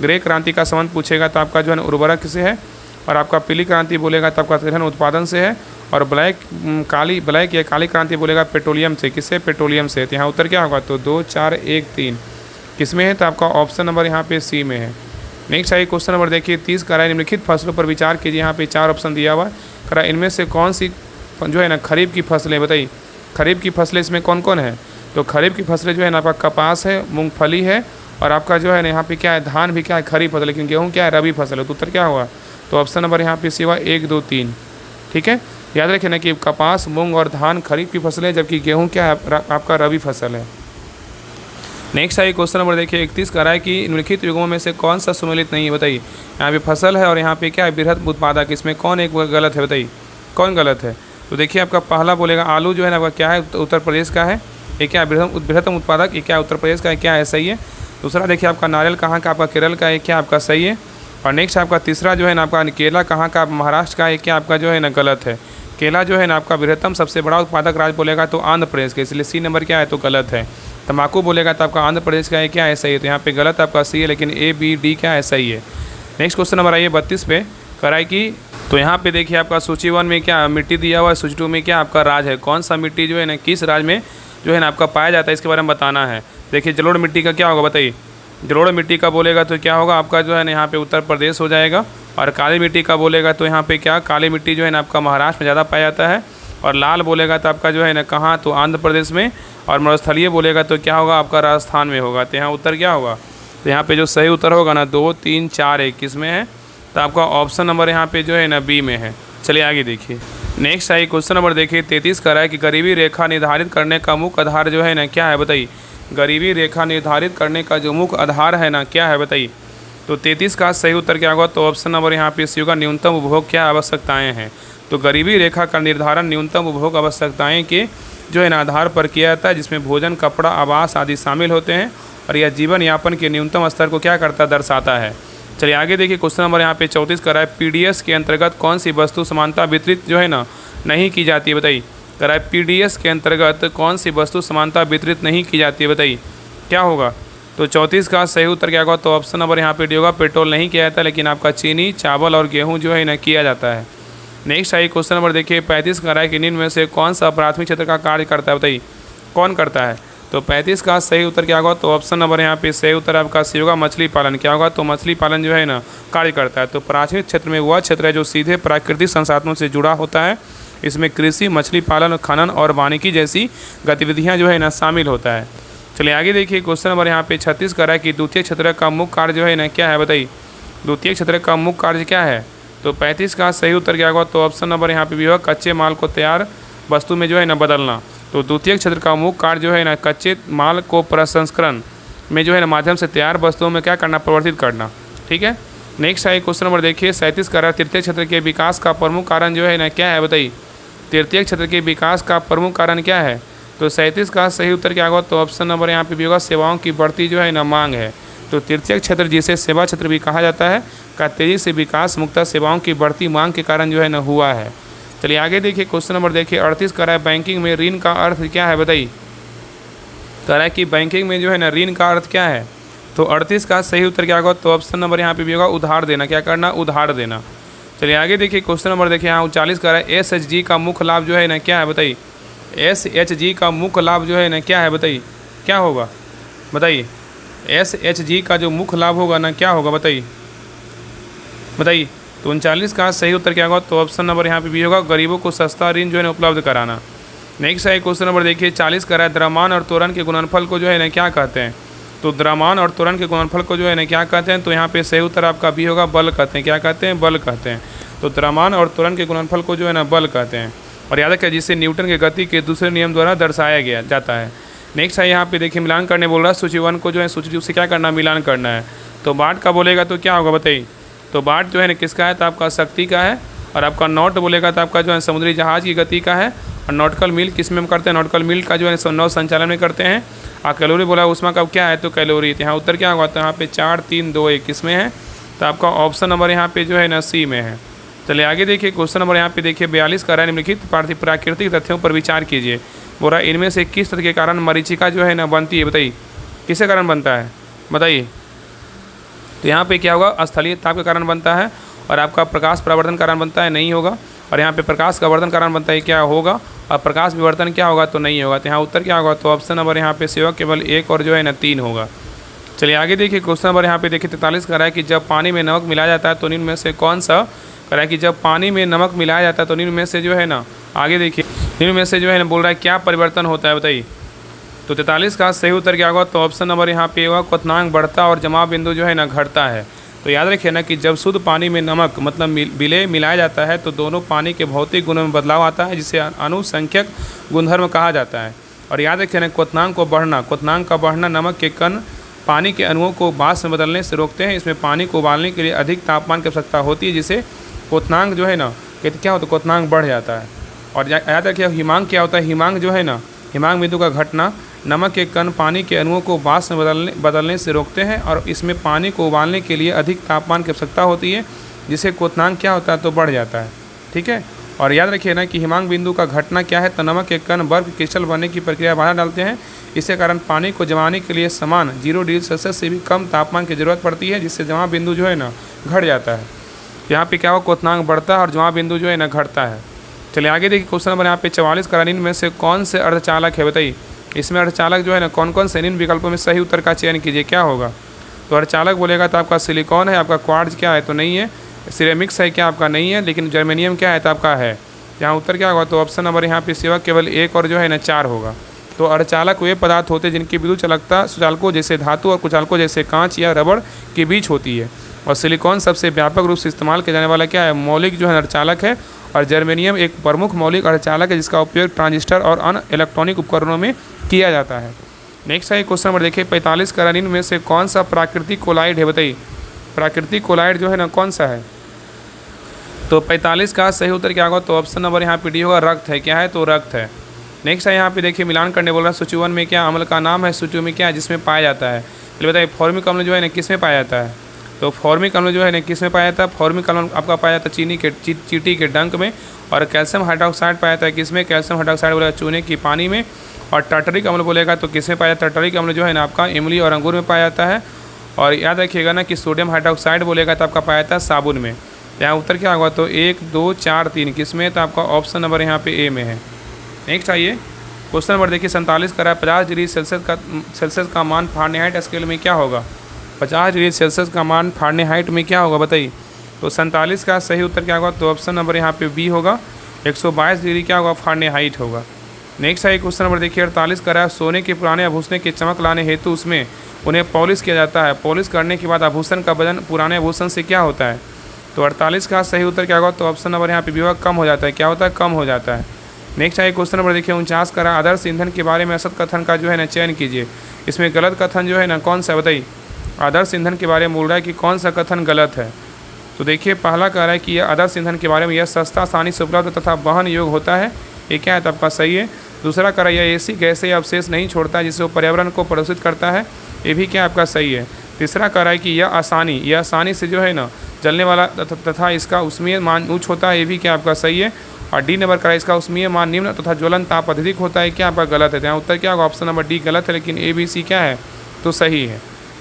ग्रे क्रांति का संबंध पूछेगा तो आपका जो है उर्वरक से है। और आपका पीली क्रांति बोलेगा तो आपका तिलहन उत्पादन से है। और ब्लैक या काली क्रांति बोलेगा पेट्रोलियम से। किससे, पेट्रोलियम से। तो यहाँ उत्तर क्या होगा, तो 2 4 1 3 किस में है, तो आपका ऑप्शन नंबर यहाँ पे सी में है। नेक्स्ट आई क्वेश्चन नंबर देखिए 30 कह रहा है निम्नलिखित फसलों पर विचार कीजिए। यहाँ पे 4 ऑप्शन दिया हुआ है। कह रहा है इनमें से कौन सी जो है ना खरीफ की फसलें, बताइए खरीफ की फसलें इसमें कौन कौन है। तो खरीफ की फसलें जो है ना आपका कपास है, मूंगफली है, और आपका जो है ना यहाँ पे क्या है, धान भी क्या है, खरीफ फसल, लेकिन गेहूँ क्या है, रबी फसल है। तो उत्तर क्या होगा, तो ऑप्शन नंबर यहाँ पे सी हुआ 1 2 3, ठीक है। याद रखें ना कि कपास, मूंग और धान खरीफ की फसल है, जबकि गेहूँ क्या है, आपका रबी फसल है। नेक्स्ट आई क्वेश्चन नंबर देखिए 31 कह रहा है कि निम्नलिखित युग्मों में से कौन सा सम्मिलित नहीं है, बताइए। यहाँ पे फसल है और यहाँ पे क्या है, बृहत उत्पादक, इसमें कौन एक गलत है, बताइए कौन गलत है। तो देखिए आपका पहला बोलेगा आलू जो है ना आपका क्या है, उत्तर प्रदेश का है। ये क्या है, बृहत्तम उत्पादक, ये क्या उत्तर प्रदेश का है, क्या है, सही है। दूसरा देखिए आपका नारियल कहाँ का, आपका केरल का है, क्या आपका सही है। और नेक्स्ट आपका तीसरा जो है ना आपका केला कहाँ का, महाराष्ट्र का है, क्या आपका जो है ना गलत है। केला जो है ना आपका बृहत्तम सबसे बड़ा उत्पादक राज्य बोलेगा तो आंध्र प्रदेश का, इसलिए सी नंबर क्या है, तो गलत है। तम्बाकू बोलेगा तो आपका आंध्र प्रदेश का है, क्या है, सही है। तो यहाँ पे गलत आपका सी है, लेकिन ए बी डी क्या है, सही है। नेक्स्ट क्वेश्चन नंबर आइए 32 पे कराई की। तो यहाँ पे देखिए आपका सूची 1 में क्या मिट्टी दिया हुआ है, सूची 2 में क्या आपका राज है। कौन सा मिट्टी जो है ना किस राज्य में जो है ना आपका पाया जाता है, इसके बारे में बताना है। देखिए जलोढ़ मिट्टी का क्या होगा, बताइए। जलोढ़ मिट्टी का बोलेगा तो क्या होगा, आपका जो है ना यहाँ पे उत्तर प्रदेश हो जाएगा। और काली मिट्टी का बोलेगा तो यहाँ पे क्या, काली मिट्टी जो है ना आपका महाराष्ट्र में ज़्यादा पाया जाता है। और लाल बोलेगा तो आपका जो है ना कहाँ, तो आंध्र प्रदेश में। और मरुस्थलीय बोलेगा तो क्या होगा, आपका राजस्थान में होगा। तो यहाँ उत्तर क्या होगा, तो यहाँ पे जो सही उत्तर होगा ना 2, 3, 4, 1 किस में है? तो आपका ऑप्शन नंबर यहाँ पे जो है ना बी में है। चलिए आगे देखिए। नेक्स्ट आई क्वेश्चन नंबर देखिए 33 का है कि गरीबी रेखा निर्धारित करने का मुख्य आधार जो है ना क्या है बताइए। गरीबी रेखा निर्धारित करने का जो मुख्य आधार है ना क्या है बताइए। तो 33 का सही उत्तर क्या होगा? तो ऑप्शन नंबर यहाँ पे सी होगा, न्यूनतम उपभोग क्या आवश्यकताएँ हैं। तो गरीबी रेखा का निर्धारण न्यूनतम उपभोग आवश्यकताएँ के जो है ना आधार पर किया जाता है, जिसमें भोजन, कपड़ा, आवास आदि शामिल होते हैं और यह जीवन यापन के न्यूनतम स्तर को क्या करता दर्शाता है। चलिए आगे देखिए। क्वेश्चन नंबर यहाँ पे 34 कर रहा है पीडीएस के अंतर्गत कौन सी वस्तु समानता वितरित जो है ना नहीं की जाती है बताइए। कह रहा है पीडीएस के अंतर्गत कौन सी वस्तु समानता वितरित नहीं की जाती है बताइए, क्या होगा? तो 34 का सही उत्तर क्या होगा? तो ऑप्शन नंबर यहाँ पे डी होगा, पेट्रोल नहीं किया जाता, लेकिन आपका चीनी, चावल और गेहूँ जो है ना किया जाता है। नेक्स्ट आई क्वेश्चन नंबर देखिए 35 का है कि निम्न में से कौन सा प्राथमिक क्षेत्र का कार्य करता है बताइए, कौन करता है? तो 35 का सही उत्तर क्या होगा? तो ऑप्शन नंबर यहाँ पे सही उत्तर आपका सी होगा, मछली पालन। क्या होगा? तो मछली पालन जो है ना कार्य करता है। तो प्राथमिक क्षेत्र में वह क्षेत्र है जो सीधे प्राकृतिक संसाधनों से जुड़ा होता है। इसमें कृषि, मछली पालन, खनन और वानिकी जैसी गतिविधियाँ जो है ना शामिल होता है। चलिए आगे देखिए। क्वेश्चन नंबर यहाँ पे 36 का है कि द्वितीय क्षेत्र का मुख्य कार्य जो है ना क्या है बताइए। द्वितीय क्षेत्र का मुख्य कार्य क्या है? तो 35 का सही उत्तर क्या होगा? तो ऑप्शन नंबर यहाँ पे भी होगा, कच्चे माल को तैयार वस्तु में जो है ना बदलना। तो द्वितीय क्षेत्र का मुख्य कार्य जो है ना कच्चे माल को प्रसंस्करण में जो है ना माध्यम से तैयार वस्तुओं में क्या करना, परिवर्तित करना। ठीक है। नेक्स्ट है क्वेश्चन नंबर देखिए 37 का है तृतीय क्षेत्र के विकास का प्रमुख कारण जो है ना क्या है बताइए। तृतीय क्षेत्र के विकास का प्रमुख कारण क्या है? तो 37 का सही उत्तर क्या होगा? तो ऑप्शन नंबर यहाँ पे भी होगा, सेवाओं की बढ़ती जो है ना मांग है। तो तृतीय क्षेत्र जिसे सेवा क्षेत्र भी कहा जाता है का तेजी से विकास मुख्यतः सेवाओं की बढ़ती मांग के कारण जो है ना हुआ है। चलिए आगे देखिए। क्वेश्चन नंबर देखिए 38 का है बैंकिंग में ऋण का अर्थ क्या है बताइए। कह रहा है कि बैंकिंग में जो है ना ऋण का अर्थ क्या है। तो 38 का सही उत्तर क्या होगा? तो ऑप्शन नंबर यहाँ पे भी होगा, उधार देना। क्या करना? उधार देना। चलिए आगे देखिए। क्वेश्चन नंबर देखिए यहाँ 39 का है एसएचजी का मुख्य लाभ जो है ना क्या है बताइए। एसएचजी का मुख्य लाभ जो है ना क्या है बताइए, क्या होगा बताइए। एसएचजी का जो मुख्य लाभ होगा ना क्या होगा बताइए, बताइए। तो 39 का सही उत्तर क्या होगा? तो ऑप्शन नंबर यहाँ पे भी होगा, गरीबों को सस्ता ऋण जो है ना उपलब्ध कराना। नेक्स्ट है क्वेश्चन नंबर देखिए 40 का है द्रव्यमान और त्वरण के गुणनफल को जो है ना क्या कहते हैं। तो द्रव्यमान और त्वरण के गुणनफल को जो है ना क्या कहते हैं। तो यहाँ पे सही उत्तर आपका भी होगा, बल कहते हैं। क्या कहते हैं? बल कहते हैं। तो द्रव्यमान और त्वरण के गुणनफल को जो है ना बल कहते हैं। और याद रखिए जिसे न्यूटन के गति के दूसरे नियम द्वारा दर्शाया गया जाता है। नेक्स्ट है यहाँ पे देखिए मिलान करने बोल रहा है, सूची 1 को जो है सूची 2 से क्या करना, मिलान करना है। तो बाट का बोलेगा तो क्या होगा बताइए। तो बाट जो है ना किसका है? तो आपका शक्ति का है। और आपका नॉट बोलेगा तो आपका जो है समुद्री जहाज़ की गति का है। और नॉटिकल मील किस में हम करते हैं? नॉटिकल मील का जो है नौ संचालन में करते हैं। और कैलोरी बोला उसमें का क्या है? तो कैलोरी। तो यहाँ उत्तर क्या होगा? तो यहाँ पे 4, 3, 2, 1 किस में है? तो आपका ऑप्शन नंबर यहाँ पे जो है ना सी में है। चलिए आगे देखिए। क्वेश्चन नंबर यहाँ पे देखिए 42 का निम्नलिखित प्राकृतिक तथ्यों पर विचार कीजिए। बोला इनमें से किस तथ्य के कारण मरीचिका जो है ना बनती है बताइए। किसके कारण बनता है बताइए। तो यहाँ पे क्या होगा? स्थलीय ताप के कारण बनता है। और आपका प्रकाश परावर्तन कारण बनता है, नहीं होगा। और यहाँ पे प्रकाश का वर्धन कारण बनता है, क्या होगा। और प्रकाश विवर्तन क्या होगा? तो नहीं होगा। तो यहाँ उत्तर क्या होगा? तो ऑप्शन नंबर यहाँ पे सेवा केवल 1 और जो है ना 3 होगा। चलिए आगे देखिए। क्वेश्चन नंबर यहाँ पे देखिए 43 का है कि जब पानी में नमक मिलाया जाता है तो निम्न में से कौन सा, कह रहा है कि जब पानी में नमक मिलाया जाता है तो निम्न में से जो है ना, आगे देखिए निम्न में से जो है ना बोल रहा है क्या परिवर्तन होता है बताइए। तो 43 का सही उत्तर क्या होगा? तो ऑप्शन नंबर यहाँ पे होगा, क्वथनांक बढ़ता और जमाव बिंदु जो है ना घटता है। तो याद रखिए ना कि जब शुद्ध पानी में नमक मतलब विलेय मिलाया जाता है तो दोनों पानी के भौतिक गुणों में बदलाव आता है, जिसे अनुसंख्यक गुणधर्म कहा जाता है। और याद रखिए ना क्वथनांक को बढ़ना, क्वथनांक का बढ़ना नमक के कण पानी के अणुओं को वाष्प में बदलने से रोकते हैं। इसमें पानी को उबालने के लिए अधिक तापमान की आवश्यकता होती है, जिसे क्वथनांक जो है ना कहते क्या होता है, क्वथनांक बढ़ जाता है। और याद रखिए हिमांक क्या होता है। हिमांक जो है ना, हिमांक बिंदु का घटना नमक के कण पानी के अणुओं को वाष्प में बदलने से रोकते हैं। और इसमें पानी को उबालने के लिए अधिक तापमान की आवश्यकता होती है, जिससे क्वथनांक क्या होता है, तो बढ़ जाता है। ठीक है। और याद रखिए ना कि हिमांक बिंदु का घटना क्या है, तो नमक के कण बर्फ क्रिस्टल बनने की प्रक्रिया बाहर डालते हैं। इसके कारण पानी को जमाने के लिए समान 0 डिग्री सेल्सियस से भी कम तापमान की जरूरत पड़ती है, जिससे जमाव बिंदु जो है ना घट जाता है। यहाँ पे क्या हो, क्वथनांक बढ़ता है और जमाव बिंदु जो है ना घटता है। चलिए आगे देखिए। क्वेश्चन नंबर यहाँ पे 44 का निम्न में से कौन से अर्धचालक है बताइए। इसमें अर्धचालक जो है ना कौन कौन से निम्न विकल्पों में सही उत्तर का चयन कीजिए, क्या होगा। तो अर्धचालक बोलेगा तो आपका सिलिकॉन है, आपका क्वार्ट्ज क्या है, तो नहीं है। सिरेमिक्स है क्या, आपका नहीं है। लेकिन जर्मेनियम क्या है, तो आपका है। यहाँ उत्तर क्या होगा, तो ऑप्शन नंबर यहाँ पे सेवा केवल 1 और जो है ना 4 होगा। तो अर्धचालक वे पदार्थ होते हैं जिनकी विद्युत चालकता सुचालकों जैसे धातु और कुचालकों जैसे कांच या रबड़ के बीच होती है। और सिलिकॉन सबसे व्यापक रूप से इस्तेमाल किया जाने वाला क्या है, मौलिक जो है अर्धचालक है। और जर्मेनियम एक प्रमुख मौलिक अर्धचालक है जिसका उपयोग ट्रांजिस्टर और अन्य इलेक्ट्रॉनिक उपकरणों में किया जाता है। नेक्स्ट है क्वेश्चन नंबर देखिए 45 निम्न में से कौन सा प्राकृतिक कोलाइड है, बताइए प्राकृतिक कोलाइड जो है ना कौन सा है। तो 45 का सही उत्तर क्या होगा, तो ऑप्शन नंबर यहाँ पे डी होगा, रक्त है। क्या है, तो रक्त है। नेक्स्ट है यहाँ पे देखिए मिलान करने बोल रहा है, सूची 1 में क्या अम्ल का नाम है, सूची में क्या है जिसमें पाया जाता है। चलिए बताइए फॉर्मिक अम्ल जो है ना किस में पाया जाता है, तो फॉर्मिक अम्ल जो है ना किस में पाया जाता है, फॉर्मिक अम्ल आपका पाया जाता है चीनी के चींटी के डंक में। और कैल्शियम हाइड्रोक्साइड पाया जाता है किस में, कैल्शियम हाइड्रोक्साइड बोलेगा चूने की पानी में। और टार्टरिक अम्ल बोलेगा तो किस में पाया जाता है, टार्टरिक अम्ल जो है ना आपका इमली और अंगूर में पाया जाता है। और याद रखिएगा ना कि सोडियम हाइड्रोक्साइड बोलेगा तो आपका पाया जाता है साबुन में। यहाँ उत्तर क्या होगा, तो 1 2 4 3 किस में, तो आपका ऑप्शन नंबर यहाँ पे ए में है। नेक्स्ट आइए क्वेश्चन नंबर देखिए 47 करा 50 डिग्री सेल्सियस का मान फ़ारेनहाइट स्केल में क्या होगा। 50 डिग्री सेल्सियस का मान फ़ारेनहाइट में क्या होगा बताइए। तो 47 का सही उत्तर क्या होगा, तो ऑप्शन नंबर यहाँ पे बी होगा, 122 डिग्री क्या होगा फ़ारेनहाइट होगा। नेक्स्ट है क्वेश्चन नंबर देखिए 48 करा सोने के पुराने आभूषण की चमक लाने हेतु उसमें उन्हें पॉलिश किया जाता है। पॉलिश करने के बाद आभूषण का वजन पुराने आभूषण से क्या होता है। तो 48 का सही उत्तर क्या होगा, तो ऑप्शन नंबर यहाँ पे बी होगा, कम हो जाता है। क्या होता है, कम हो जाता है। नेक्स्ट है क्वेश्चन नंबर देखिए 49 करा आदर्श ईंधन के बारे में असत कथन का जो है ना चयन कीजिए। इसमें गलत कथन जो है ना कौन सा बताइए। आदर्श ईंधन के बारे में बोल रहा है कि कौन सा कथन गलत है। तो देखिए पहला कह रहा है कि यह आदर्श ईंधन के बारे में यह सस्ता, आसानी से उपलब्ध तथा वहन योग्य होता है। ये क्या है, तो आपका सही है। दूसरा कह रहा है यह ऐसी गैसें या अवशेष नहीं छोड़ता है जिससे वो पर्यावरण को प्रदूषित करता है। ये भी क्या आपका सही है। तीसरा कह रहा है कि यह आसानी से जो है ना जलने वाला तथा इसका उष्मीय मान उच्च होता है। ये भी क्या आपका सही है। और डी नंबर का इसका उष्मीय मान निम्न तथा ज्वलन ताप अधिक होता है। क्या आपका गलत है। तो यहाँ उत्तर क्या होगा, ऑप्शन नंबर डी गलत है, लेकिन ए बी सी क्या है, तो सही है।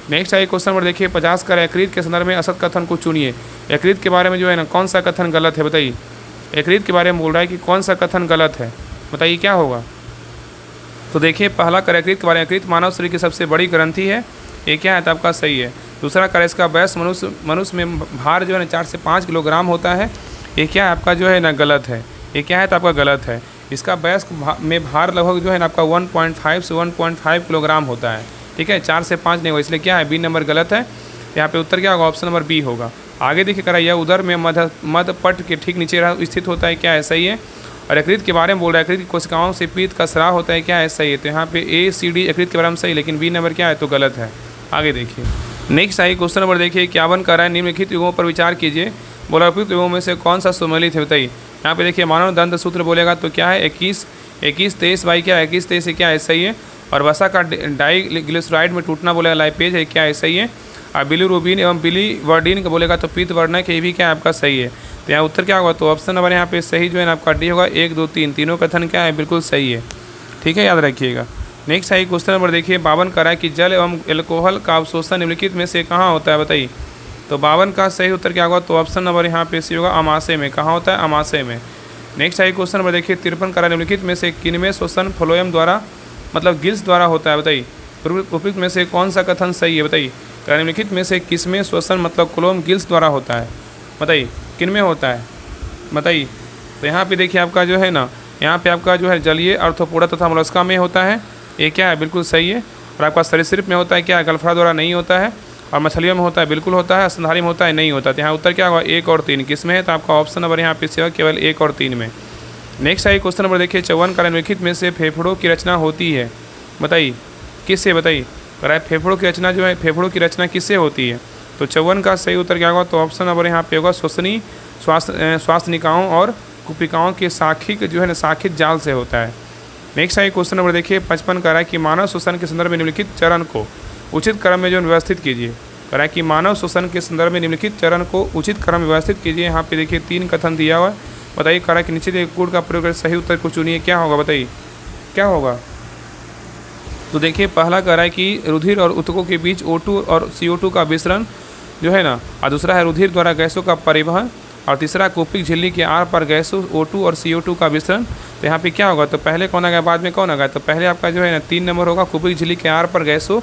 नेक्स्ट है क्वेश्चन नंबर देखिए 50 का यकृत के संदर्भ में असत कथन को चुनिए। यकृत के बारे में जो है ना कौन सा कथन गलत है बताइए। यकृत के बारे में बोल रहा है कि कौन सा कथन गलत है, बताइए क्या होगा। तो देखिए पहला कर यकृत के बारे में, यकृत मानव शरीर की सबसे बड़ी ग्रंथि है। ये क्या है, तो आपका सही है। दूसरा कर इसका वैस मनुष्य में भार जो है ना 4 से 5 किलोग्राम होता है। ये क्या है आपका जो है ना गलत है। ये क्या है, तो आपका गलत है। इसका वैस में भार लगभग जो है ना आपका 1.5 से 1.5 किलोग्राम होता है। ठीक है, 4 से 5 नहीं होगा, इसलिए क्या है बी नंबर गलत है। यहाँ पे उत्तर क्या होगा, ऑप्शन नंबर बी होगा। आगे देखिए करा यह उदर में मध्य पट के ठीक नीचे स्थित होता है। क्या है, सही है। और यकृत के बारे में बोल रहा है यकृत की कोशिकाओं से पीत का स्राव होता है। क्या है, सही है। तो यहाँ पे ए सी डी यकृत के बारे में सही, लेकिन बी नंबर क्या है, तो गलत है। आगे देखिए नेक्स्ट आई क्वेश्चन नंबर देखिए 51 का रहा है निम्नलिखित युगों पर विचार कीजिए। बोला उपयुक्त युगों में से कौन सा सुमेलित है बताइए। यहाँ पे देखिए मानव दंत सूत्र बोलेगा तो क्या है 21 23 बाई क्या है 21 23 से क्या है, सही है। और वसा का डाइग्लिसराइड में टूटना बोलेगा लाइपेज है। क्या है, सही है। और बिलीरुबिन एवं बिलीवर्डिन का बोलेगा तो पीत वर्णक है। ये भी क्या है आपका सही है। तो यहाँ उत्तर क्या होगा, तो ऑप्शन नंबर यहाँ पे सही जो है ना आपका डी होगा। 1 2 3 तीनों कथन क्या है, बिल्कुल सही है। ठीक है, याद रखिएगा। नेक्स्ट है क्वेश्चन नंबर देखिए 52 का है कि जल एवं एल्कोहल का अवशोषण निम्नलिखित में से कहाँ होता है बताइए। तो 52 का सही उत्तर क्या होगा, तो ऑप्शन नंबर यहाँ पे सी होगा, अमाशय में। कहाँ होता है, अमाशय में। नेक्स्ट है क्वेश्चन नंबर देखिए 53 का निम्नलिखित में से किनमें शोषण फ्लोएम द्वारा मतलब गिल्स द्वारा होता है बताइए। उपयुक्त में से कौन सा कथन सही है बताइए। निम्नलिखित में से किसमें शोषण मतलब क्लोम गिल्स द्वारा होता है बताइए, किन में होता है बताइए। तो यहाँ पे देखिए आपका जो है ना, यहाँ पे आपका जो है जलीय अर्थोपोडा तथा मोलस्का में होता है। ये क्या है, बिल्कुल सही है। और आपका सरीसृप में होता है, क्या गल्फड़ा द्वारा नहीं होता है। और मछलियों में होता है, बिल्कुल होता है। स्तनधारी में होता है, नहीं होता। तो यहाँ उत्तर क्या होगा, 1 और 3 किस में है, तो आपका ऑप्शन नंबर यहाँ पे से होगा केवल 1 और 3 में। नेक्स्ट है क्वेश्चन नंबर देखिए 54 का निम्नलिखित में से फेफड़ों की रचना होती है बताइए, किससे बताइए। अगर फेफड़ों की रचना जो है, फेफड़ों की रचना किससे होती है। तो 54 का सही उत्तर क्या होगा, तो ऑप्शन नंबर यहाँ पे होगा श्वसनी स्वास्थ्य निकायों और कुपिकाओं के साखिक जो है ना साखित जाल से होता है। नेक्स्ट है क्वेश्चन नंबर देखिए 55 का है कि मानव शोषण के संदर्भ में निम्नलिखित चरण को उचित क्रम में जो व्यवस्थित कीजिए। कह रहा है कि मानव शोषण के संदर्भ में निम्नलिखित चरण को उचित क्रम में व्यवस्थित कीजिए। यहाँ पे देखिए 3 कथन दिया हुआ है, बताइए। कह रहा है कि नीचे गुण का प्रयोग कर सही उत्तर को चुनिए। क्या होगा बताइए, क्या होगा। तो देखिए पहला कह रहा है कि रुधिर और ऊतकों के बीच O2 और CO2 का मिश्रण जो है ना, और दूसरा है रुधिर द्वारा गैसों का परिवहन, और तीसरा कुपिक झिल्ली के आर पर गैसों O2 और CO2 का मिश्रण। तो यहाँ पे क्या होगा, तो पहले कौन आ गया, बाद में कौन आ गया। तो पहले आपका जो है ना 3 नंबर होगा, कुपिक झिल्ली के आर पर गैसों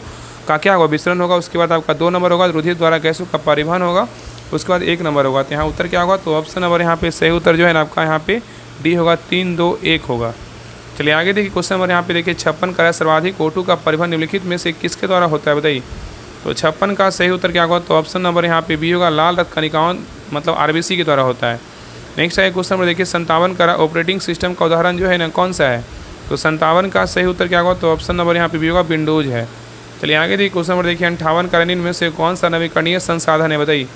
का क्या होगा, मिश्रण होगा। उसके बाद आपका 2 नंबर होगा, रुधिर द्वारा गैसों का परिवहन होगा। उसके बाद 1 नंबर होगा। तो यहाँ उत्तर क्या होगा, तो ऑप्शन नंबर यहाँ पे सही उत्तर जो है ना आपका यहाँ पे डी होगा, 3 2 1 होगा। चलिए आगे देखिए क्वेश्चन नंबर यहाँ पे देखिए 56 का सर्वाधिक O2 का परिवहन निम्नलिखित में से किसके द्वारा होता है बताइए। तो 56 का सही उत्तर क्या होगा, तो ऑप्शन नंबर यहाँ पे बी होगा, लाल रक्त कणिकाओं मतलब RBC के द्वारा होता है। नेक्स्ट है क्वेश्चन नंबर देखिए 57 का ऑपरेटिंग सिस्टम का उदाहरण जो है ना कौन सा है। तो 57 का सही उत्तर क्या होगा, तो ऑप्शन नंबर यहाँ पे बी होगा, विंडोज है। चलिए आगे देखिए क्वेश्चन नंबर देखिए 58 का निम्न में से कौन सा नवीकरणीय संसाधन है बताइए।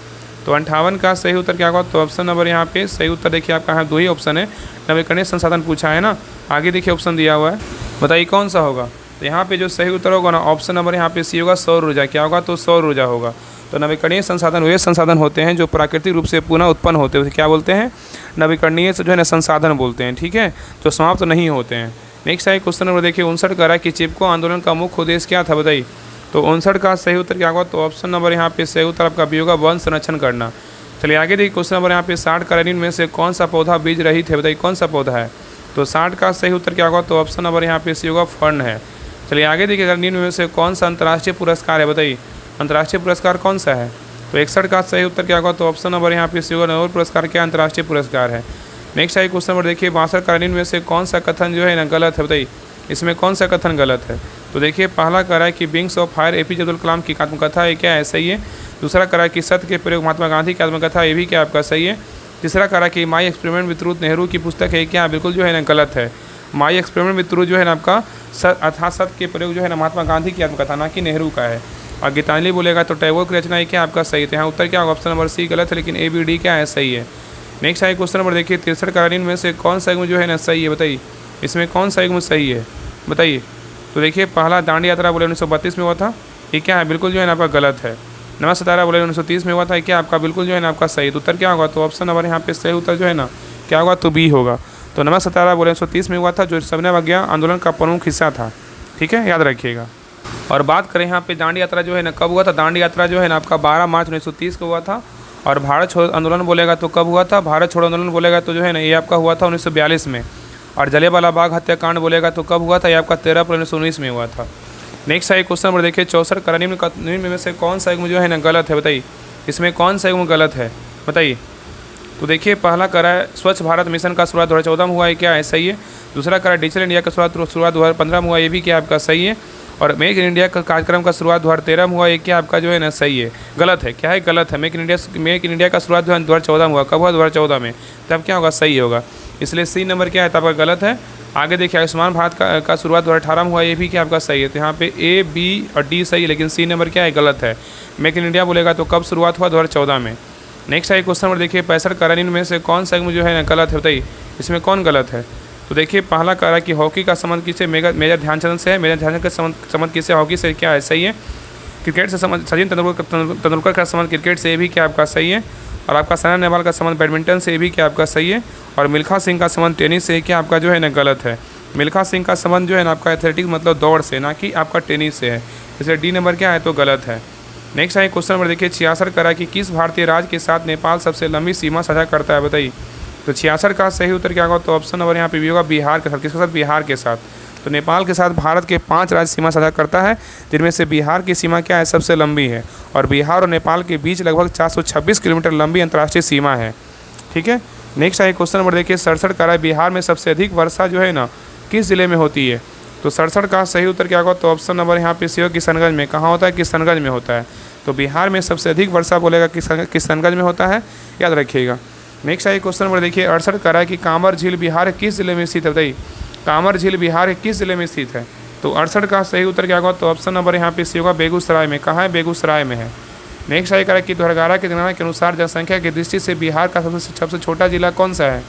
तो 58 का सही उत्तर क्या होगा, तो ऑप्शन नंबर यहाँ पे सही उत्तर देखिए आपका यहाँ 2 ही ऑप्शन है, नवीकरणीय संसाधन पूछा है ना। आगे देखिए ऑप्शन दिया हुआ है, बताइए कौन सा होगा। तो यहाँ पे जो सही उत्तर होगा ना ऑप्शन नंबर यहाँ पे सी होगा, सौर ऊर्जा। क्या होगा, तो सौर ऊर्जा होगा। तो नवीकरणीय संसाधन वे संसाधन होते हैं जो प्राकृतिक रूप से पुनः उत्पन्न होते हैं, क्या बोलते हैं, नवीकरणीय जो है ना संसाधन बोलते हैं, ठीक है, जो समाप्त तो नहीं होते हैं। नेक्स्ट है क्वेश्चन नंबर देखिए 59 का कि चिपको आंदोलन का मुख्य उद्देश्य क्या था बताइए। तो 59 का सही उत्तर क्या होगा, तो ऑप्शन नंबर यहाँ पे सही उत्तर आपका बी होगा, वन संरक्षण करना। चलिए आगे देखिए क्वेश्चन नंबर यहाँ पे 60 का में से कौन सा पौधा बीज रहित है बताइए, कौन सा पौधा है। तो 60 का सही उत्तर क्या होगा, तो ऑप्शन नंबर यहाँ पे सी होगा, फर्न है। चलिए आगे देखिए अगर निम्न में से कौन सा अंतर्राष्ट्रीय पुरस्कार है बताइए, अंतर्राष्ट्रीय पुरस्कार कौन सा है। तो 61 का सही उत्तर क्या होगा, तो ऑप्शन नंबर यहाँ पे सी होगा, नोबेल पुरस्कार क्या अंतर्राष्ट्रीय पुरस्कार है। नेक्स्ट है क्वेश्चन नंबर देखिए 62 का निम्न में से कौन सा कथन जो है ना गलत है बताइए, इसमें कौन सा कथन गलत है। तो देखिए पहला कह रहा है कि wings of fire APJ Abdul Kalam की आत्मकथा है, क्या है, सही है। दूसरा कह रहा है कि सत्य के प्रयोग महात्मा गांधी की आत्मकथा, ये भी क्या आपका सही है। तीसरा कह रहा है कि my experiment with truth Nehru की पुस्तक है, क्या बिल्कुल जो है ना गलत है। माई एक्सपेरिमेंट विद ट्रूथ जो है ना आपका अर्थात सत्य के प्रयोग जो है ना महात्मा गांधी की आत्मकथा, ना कि नेहरू का है। और गीतांजलि बोलेगा तो टैगोर की रचना है, क्या आपका सही है। यहाँ उत्तर क्या होगा, ऑप्शन नंबर सी गलत है, लेकिन ABD क्या है, सही है। नेक्स्ट है क्वेश्चन नंबर देखिए 63 का में से कौन सा युग्म जो है ना सही है बताइए, इसमें कौन सा युग्म सही है बताइए। तो देखिए पहला दांडी यात्रा बोले 1932 में हुआ था, ये क्या है, बिल्कुल जो है ना आपका गलत है। नवा सितारा बोले 1930 में हुआ था, क्या आपका बिल्कुल जो है ना आपका सही। तो उत्तर क्या होगा, तो ऑप्शन नंबर यहाँ पे सही उत्तर जो है ना क्या होगा, तो बी होगा। तो नवा सितारा बोले 1930 में हुआ था, जो सविनय अवज्ञा आंदोलन का प्रमुख हिस्सा था, ठीक है, याद रखिएगा। और बात करें यहाँ पे दांडी यात्रा जो है ना कब हुआ था। दांडी यात्रा जो है ना आपका 12 मार्च 1930 को हुआ था। और भारत छोड़ो आंदोलन बोलेगा तो कब हुआ था, भारत छोड़ो आंदोलन बोलेगा तो जो है ना ये आपका हुआ था 1942 में। और जलियांवाला बाग हत्याकांड बोलेगा तो कब हुआ था, ये आपका 13 अप्रैल 1919 में हुआ था। नेक्स्ट है क्वेश्चन नंबर देखिए 64 का निम्न में से कौन सा युग्म जो है ना गलत है बताइए, इसमें कौन सा युग्म गलत है बताइए। तो देखिए पहला करा है स्वच्छ भारत मिशन का शुरुआत 2014 में हुआ है, क्या है, सही है। दूसरा करा डिजिटल इंडिया का शुरुआत 2015 में हुआ, ये भी क्या आपका सही है। और मेक इन इंडिया का कार्यक्रम का शुरुआत 2013 में हुआ, ये क्या आपका जो है ना सही है, गलत है, क्या है, गलत है। मेक इन इंडिया का शुरुआत 2014 में हुआ, कब हुआ, 2014 में, तब क्या होगा, सही होगा। इसलिए सी नंबर क्या है, तब आपका गलत है। आगे देखिए आयुष्मान भारत का शुरुआत 2018 में हुआ, ये भी क्या आपका सही है। तो यहाँ पे A, B और D सही है, लेकिन सी नंबर क्या है, गलत है। मेक इन इंडिया बोलेगा तो कब शुरुआत हुआ, 2014 में। नेक्स्ट है क्वेश्चन नंबर देखिए 65 का में से कौन सा जो है ना गलत है बताइए, इसमें कौन गलत है। तो देखिए पहला कह रहा है कि हॉकी का संबंध किससे, मेजर ध्यानचंद से है। मेजर ध्यानचंद का संबंध किससे, हॉकी से, क्या है, सही है। क्रिकेट से संबंध सचिन तेंदुलकर का संबंध क्रिकेट से, भी क्या आपका सही है। और आपका साइना नेहवाल का संबंध बैडमिंटन से, भी क्या आपका सही है। और मिल्खा सिंह का संबंध टेनिस से, क्या आपका जो है ना गलत है। मिल्खा सिंह का संबंध जो है ना आपका एथलेटिक्स मतलब दौड़ से, ना कि आपका टेनिस से है, इसलिए डी नंबर क्या है, तो गलत है। नेक्स्ट है क्वेश्चन नंबर देखिए 66 करा कि किस भारतीय राज्य के साथ नेपाल सबसे लंबी सीमा साझा करता है बताइए। तो 66 का सही उत्तर क्या होगा, तो ऑप्शन नंबर यहाँ पे भी होगा, बिहार के साथ। किसके साथ, बिहार के साथ। तो नेपाल के साथ भारत के 5 राज्य सीमा साझा करता है, जिनमें से बिहार की सीमा क्या है, सबसे लंबी है। और बिहार और नेपाल के बीच लगभग 426 किलोमीटर लंबी अंतर्राष्ट्रीय सीमा है, ठीक है। नेक्स्ट है क्वेश्चन नंबर देखिए 67 करा बिहार में सबसे अधिक वर्षा जो है ना किस जिले में होती है। तो 67 का सही उत्तर क्या होगा, तो ऑप्शन नंबर यहाँ पे सी होगा, किशनगंज में। कहाँ होता है, किशनगंज में होता है। तो बिहार में सबसे अधिक वर्षा बोलेगा किशनगंज में होता है, याद रखिएगा। नेक्स्ट है क्वेश्चन नंबर देखिए 68 करा है कि कांवर झील बिहार किस जिले में स्थित है बताइए। कांवर झील बिहार किस जिले में स्थित है। तो 68 का सही उत्तर क्या होगा, तो ऑप्शन नंबर यहाँ पे सी होगा, बेगूसराय में। कहाँ है, बेगूसराय में है। नेक्स्ट है करा कि दोहरागारा की गणना के अनुसार जनसंख्या की दृष्टि से बिहार का सबसे छोटा जिला कौन सा है।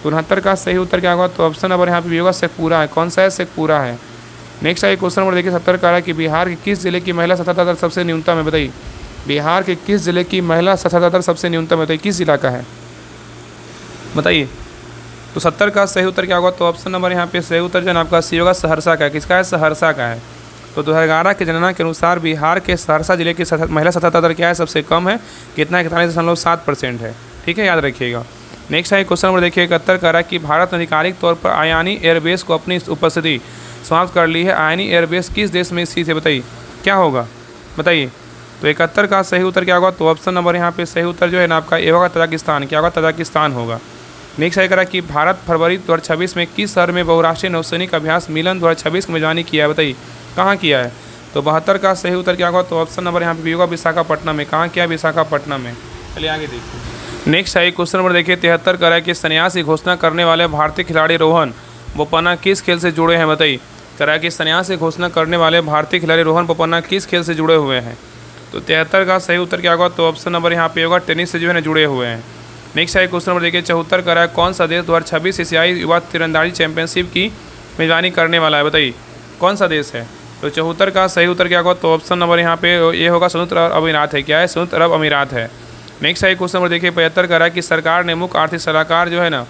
69 का सही उत्तर क्या होगा, तो ऑप्शन नंबर यहाँ पे भी होगा, शेखपुरा है। कौन सा है, शेखपुरा है। नेक्स्ट है क्वेश्चन नंबर देखिए 70 करा कि बिहार के किस जिले की महिला साक्षरता दर सबसे न्यूनतम है बताइए। बिहार के किस जिले की महिला साक्षरता दर सबसे न्यूनतम है बताइए, किस जिला का है बताइए। तो 70 का सही उत्तर क्या होगा, तो ऑप्शन नंबर यहाँ पे सही उत्तर जो है आपका सी होगा, सहरसा का है। किसका है, सहरसा का है। तो 2011 की जनगणना के अनुसार बिहार के सहरसा जिले की महिला साक्षरता दर क्या है, सबसे कम है। कितना, 41.7% है, ठीक है, याद रखिएगा। नेक्स्ट है क्वेश्चन नंबर देखिए 71 करा कि भारत ने आधिकारिक तौर पर आयानी एयरबेस को अपनी उपस्थिति समाप्त कर ली है। आयानी एयरबेस किस देश में स्थित है बताइए, क्या होगा बताइए। तो 71 का सही उत्तर क्या होगा, तो ऑप्शन नंबर यहाँ पे सही उत्तर जो है ना आपका ए होगा, तजाकिस्तान। क्या होगा, तजाकिस्तान होगा। नेक्स्ट है करा कि भारत फरवरी 2026 में किस शहर में बहुराष्ट्रीय नौसैनिक अभ्यास मिलन 2026 की मेजबानी किया है, बताइए कहाँ किया है। तो 72 का सही उत्तर क्या होगा, तो ऑप्शन नंबर यहाँ पे भी होगा विशाखापट्टनम में। कहाँ किया, विशाखापट्टनम में। चलिए आगे देखिए। नेक्स्ट है क्वेश्चन नंबर देखिए 73 करा कि संन्यास की घोषणा करने वाले भारतीय खिलाड़ी रोहन बोपन्ना किस खेल से जुड़े हैं, बताइए। करा कि संन्यास की घोषणा करने वाले भारतीय खिलाड़ी रोहन बोपन्ना किस खेल से जुड़े हुए हैं। तो 73 का सही उत्तर क्या होगा, तो ऑप्शन नंबर यहाँ पे होगा टेनिस से जो है ना जुड़े हुए हैं। नेक्स्ट है क्वेश्चन नंबर देखिए 74 करा है कौन सा देश 2026 एशियाई युवा तीरंदाजी चैंपियनशिप की मेजबानी करने वाला है, बताइए कौन सा देश है। तो 74 का सही उत्तर क्या होगा, तो ऑप्शन नंबर यहाँ पे ये होगा संयुक्त अरब अमीरात है। क्या है, संयुक्त अरब अमीरात है। नेक्स्ट है क्वेश्चन नंबर देखिए 75 करा कि सरकार ने मुख्य आर्थिक सलाहकार जो है ना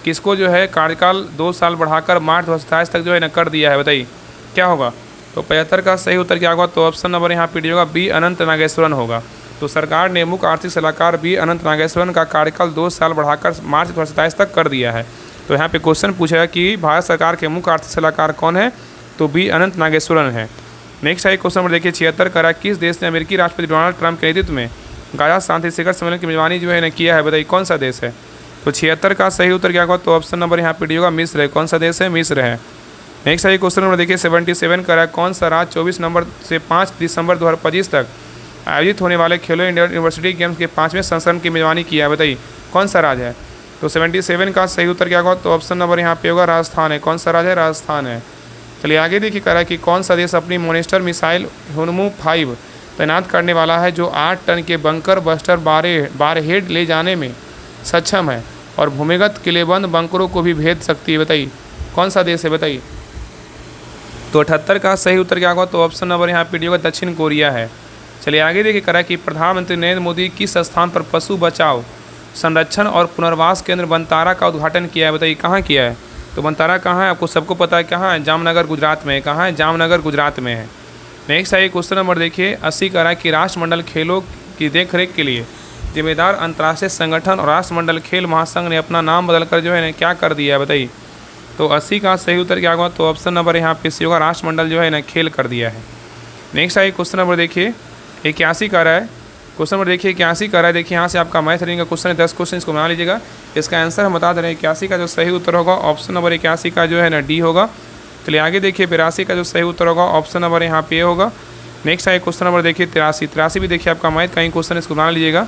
किसको जो है कार्यकाल 2 साल बढ़ाकर मार्च 2027 तक जो है ना कर दिया है, बताइए क्या होगा। तो 75 का सही उत्तर क्या होगा, तो ऑप्शन नंबर यहाँ पे होगा बी अनंत नागेश्वरन होगा। तो सरकार ने मुख्य आर्थिक सलाहकार बी अनंत नागेश्वरन का कार्यकाल 2 साल बढ़ाकर मार्च 2027 तक कर दिया है। तो यहाँ पे क्वेश्चन पूछेगा कि भारत सरकार के मुख्य आर्थिक सलाहकार कौन है, तो बी अनंत नागेश्वरन है। नेक्स्ट है क्वेश्चन नंबर देखिए 76 करा किस देश ने अमेरिकी राष्ट्रपति डोनाल्ड ट्रंप के नेतृत्व में गाजा शांति शिखर सम्मेलन की मेजबानी जो है ना किया है, बताइए कौन सा देश है। तो 76 का सही उत्तर क्या होगा, तो ऑप्शन नंबर यहाँ पे होगा मिस्र है। कौन सा देश है, मिस्र है। नेक्स्ट है क्वेश्चन नंबर देखिए 77 करा कौन सा राज्य 24 नवंबर से 5 दिसंबर 2025 तक आयोजित होने वाले खेलो इंडिया यूनिवर्सिटी गेम्स के 5वें संस्करण की मेजबानी किया है, बताइए कौन सा राज्य है। तो 77 का सही उत्तर क्या होगा, तो ऑप्शन नंबर यहाँ पे होगा राजस्थान है। कौन सा राज्य है, राजस्थान है। चलिए आगे देखिए करा कि कौन सा देश अपनी मोनेस्टर मिसाइल हुनमू 5 तैनात करने वाला है जो 8 टन के बंकर बस्टर बारहेड ले जाने में सक्षम है और भूमिगत किलेबंद बंकरों को भी भेद सकती है, बताइए कौन सा देश है, बताइए। तो 78 का सही उत्तर क्या होगा, तो ऑप्शन नंबर यहाँ पे होगा दक्षिण कोरिया है। चलिए आगे देखिए करा कि प्रधानमंत्री नरेंद्र मोदी किस स्थान पर पशु बचाव संरक्षण और पुनर्वास केंद्र बनतारा का उद्घाटन किया है, बताइए कहाँ किया है। तो बनतारा कहाँ है, आपको सबको पता है कहाँ है, जामनगर गुजरात में है। कहाँ है, जामनगर गुजरात में है। नेक्स्ट है क्वेश्चन नंबर देखिए 80 करा कि राष्ट्रमंडल खेलों की देखरेख के लिए जिम्मेदार अंतर्राष्ट्रीय संगठन और राष्ट्रमंडल खेल महासंघ ने अपना नाम बदलकर जो है ना क्या कर दिया है, बताइए। तो 80 का सही उत्तर क्या होगा, तो ऑप्शन नंबर यहाँ पे सी होगा राष्ट्रमंडल जो है ना खेल कर दिया है। नेक्स्ट है क्वेश्चन नंबर देखिए 81 का रहा है। क्वेश्चन नंबर देखिए 81 का रहा है। देखिए यहाँ से आपका मैथ रीडिंग का क्वेश्चन है, 10 क्वेश्चन इसको बना लीजिएगा। इसका आंसर हम बता दे रहे हैं 81 का जो सही उत्तर होगा ऑप्शन नंबर 81 का जो है ना डी होगा। चलिए आगे देखिए 82 का जो सही उत्तर होगा ऑप्शन नंबर यहाँ पे होगा। नेक्स्ट है क्वेश्चन नंबर देखिए 83 भी देखिए आपका मैथ कहीं क्वेश्चन इसको बना लीजिएगा।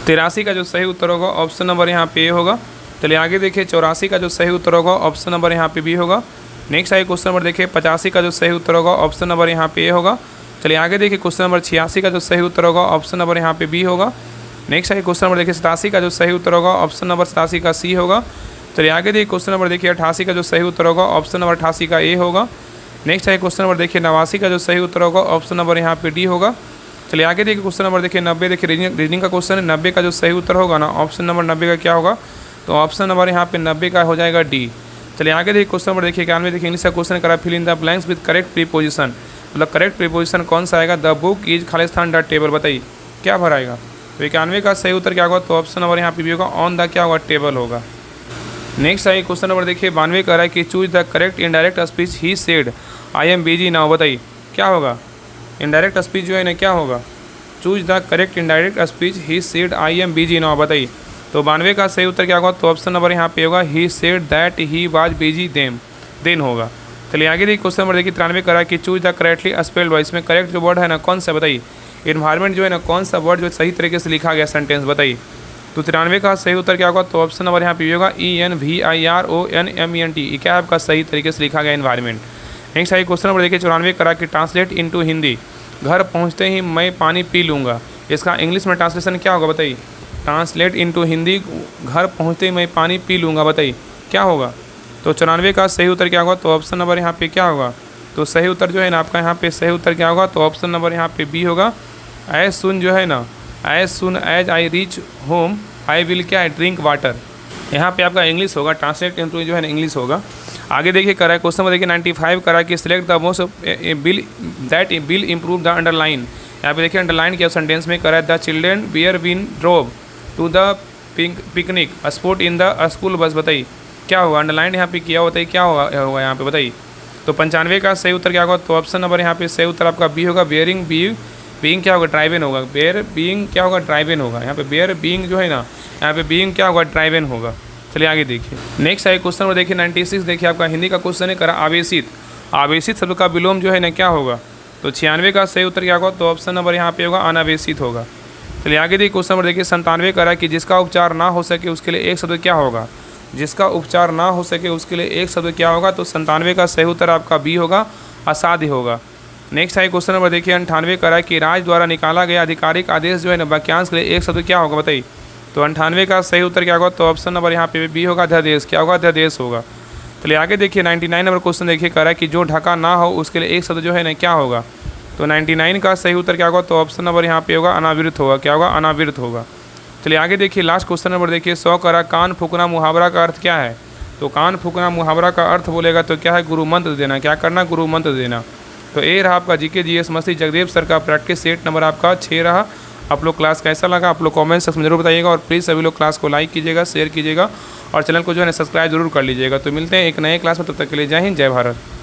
83 का जो सही उत्तर होगा ऑप्शन नंबर यहाँ पे होगा। चलिए आगे देखिए 84 का जो सही उत्तर होगा ऑप्शन नंबर यहाँ पे बी होगा। नेक्स्ट है क्वेश्चन नंबर देखिए 85 का जो सही उत्तर होगा ऑप्शन नंबर यहाँ पे होगा। चलिए आगे देखिए क्वेश्चन नंबर 86 का जो सही उत्तर होगा ऑप्शन नंबर यहाँ पे बी होगा। नेक्स्ट है क्वेश्चन नंबर देखिए 87 का जो सही उत्तर होगा ऑप्शन नंबर 87 का सी होगा। चलिए आगे देखिए क्वेश्चन नंबर देखिए 88 का जो सही उत्तर होगा ऑप्शन नंबर 88 का ए होगा। नेक्स्ट है क्वेश्चन नंबर देखिए 89 का जो सही उत्तर होगा ऑप्शन नंबर यहाँ पे डी होगा। चलिए आगे देखिए क्वेश्चन नंबर देखिए 90 देखिए रीजनिंग का क्वेश्चन है। 90 का जो सही उत्तर होगा ना ऑप्शन नंबर 90 का क्या होगा, तो ऑप्शन नंबर यहाँ पे 90 का हो जाएगा डी। चलिए आगे देखिए क्वेश्चन नंबर देखिए 91 देखिए इंग्लिश का क्वेश्चन करा fill in the blanks with correct preposition, मतलब करेक्ट प्रीपोजिशन कौन सा आएगा, द बुक इज खालिस्तान द टेबल, बताइए क्या भराएगा। तो 91 का सही उत्तर क्या होगा, तो ऑप्शन नंबर यहाँ पे भी होगा ऑन द क्या होगा टेबल होगा। नेक्स्ट है क्वेश्चन नंबर देखिए 92 का रहा है कि choose the correct indirect speech he said I am busy now, बताइए क्या होगा। इनडायरेक्ट स्पीच जो है ना क्या होगा, choose the correct indirect speech he said I am busy now, बताइए। तो 92 का सही उत्तर क्या होगा, तो ऑप्शन नंबर यहाँ पे होगा he said that he was busy then होगा। चलिए आगे देखिए क्वेश्चन नंबर देखिए 93 का रहा है कि choose the correctly spelled word, इसमें करेक्ट जो वर्ड है ना कौन सा, बताइए। इन्वायरमेंट जो है ना कौन सा वर्ड जो सही तरीके से लिखा गया सेंटेंस, बताइए। तो 93 का सही उत्तर क्या होगा, तो ऑप्शन नंबर यहाँ पे होगा ENVIRONMENT, क्या है आपका सही तरीके से लिखा गया इन्वायरमेंट। नेक्स्ट है क्वेश्चन नंबर देखिए 94 करा कि ट्रांसलेट इनटू हिंदी, घर पहुँचते ही मैं पानी पी लूँगा, इसका इंग्लिश में ट्रांसलेशन क्या होगा, बताइए। ट्रांसलेट इनटू हिंदी, घर पहुँचते ही मैं पानी पी लूँगा, बताइए क्या होगा। तो 94 का सही उत्तर क्या होगा, तो ऑप्शन नंबर यहाँ पे क्या होगा, तो सही उत्तर जो है ना आपका यहाँ पे सही उत्तर क्या होगा, तो ऑप्शन नंबर यहाँ पे बी होगा। एज सुन जो है ना, as soon as I reach home I will क्या है ड्रिंक वाटर, यहाँ पे आपका इंग्लिश होगा, ट्रांसलेट इनटू जो है ना इंग्लिश होगा। आगे देखिए करा है क्वेश्चन में देखिए 95 करा कि select the most will that will improve the underline, यहाँ पे देखिए अंडरलाइन किया सेंटेंस में करा है the children beer been drove to the picnic spot in the school bus, बताइए क्या होगा। अंडरलाइन यहाँ पे किया होता है क्या होगा यहाँ पे, बताइए। तो 95 का सही उत्तर क्या होगा, तो ऑप्शन नंबर यहाँ पे सही उत्तर आपका बी होगा। बेयरिंग बीइंग क्या होगा, ड्राइव इन होगा। बेयर बीइंग क्या होगा, ड्राइव इन होगा। यहाँ पे बेयर बीइंग जो है ना, यहाँ पे बीइंग क्या होगा, ड्राइव इन होगा। चलिए आगे देखिए। नेक्स्ट है क्वेश्चन नंबर देखिए 96। देखिए आपका हिंदी का क्वेश्चन है करा आवेशित। आवेशित शब्द का विलोम जो है ना क्या होगा, तो 96 का सही उत्तर क्या होगा, तो ऑप्शन नंबर यहाँ पे होगा अनावेशित होगा। चलिए आगे देखिए क्वेश्चन नंबर देखिए 97 करा कि जिसका उपचार ना हो सके उसके लिए एक शब्द क्या होगा। जिसका उपचार ना हो सके उसके लिए एक शब्द क्या होगा, तो 97 का सही उत्तर आपका बी होगा, असाध्य होगा। नेक्स्ट है क्वेश्चन नंबर देखिए 98 करा कि राज्य द्वारा निकाला गया आधिकारिक आदेश जो है ना वाक्यांश के लिए एक शब्द क्या होगा बताइए। तो 98 का सही उत्तर क्या होगा, तो ऑप्शन नंबर यहाँ पे बी होगा, अध्यादेश। क्या होगा, अध्यादेश होगा। चलिए आगे देखिए 99 नंबर क्वेश्चन देखिए करा कि जो ढका ना हो उसके लिए एक शब्द जो है ना क्या होगा। तो 99 का सही उत्तर क्या होगा, तो ऑप्शन नंबर यहाँ पे होगा, अनावृत होगा। क्या होगा, अनावृत होगा। चलिए आगे देखिए लास्ट क्वेश्चन नंबर देखिए 100 करा कान फूकना मुहावरा का अर्थ क्या है। तो कान फूकना मुहावरा का अर्थ बोलेगा तो क्या है, गुरु मंत्र देना। क्या करना, गुरु मंत्र देना। तो ये रहा आपका जीके जीएस मस्ती जगदेव सर का प्रैक्टिस सेट नंबर आपका 6 रहा। आप लोग क्लास कैसा लगा आप लोग कमेंट सेक्शन में जरूर बताइएगा, और प्लीज़ सभी लोग क्लास को लाइक कीजिएगा, शेयर कीजिएगा और चैनल को जो है ना सब्सक्राइब जरूर कर लीजिएगा। तो मिलते हैं एक नए क्लास में, तब तक के लिए जय हिंद, जय भारत।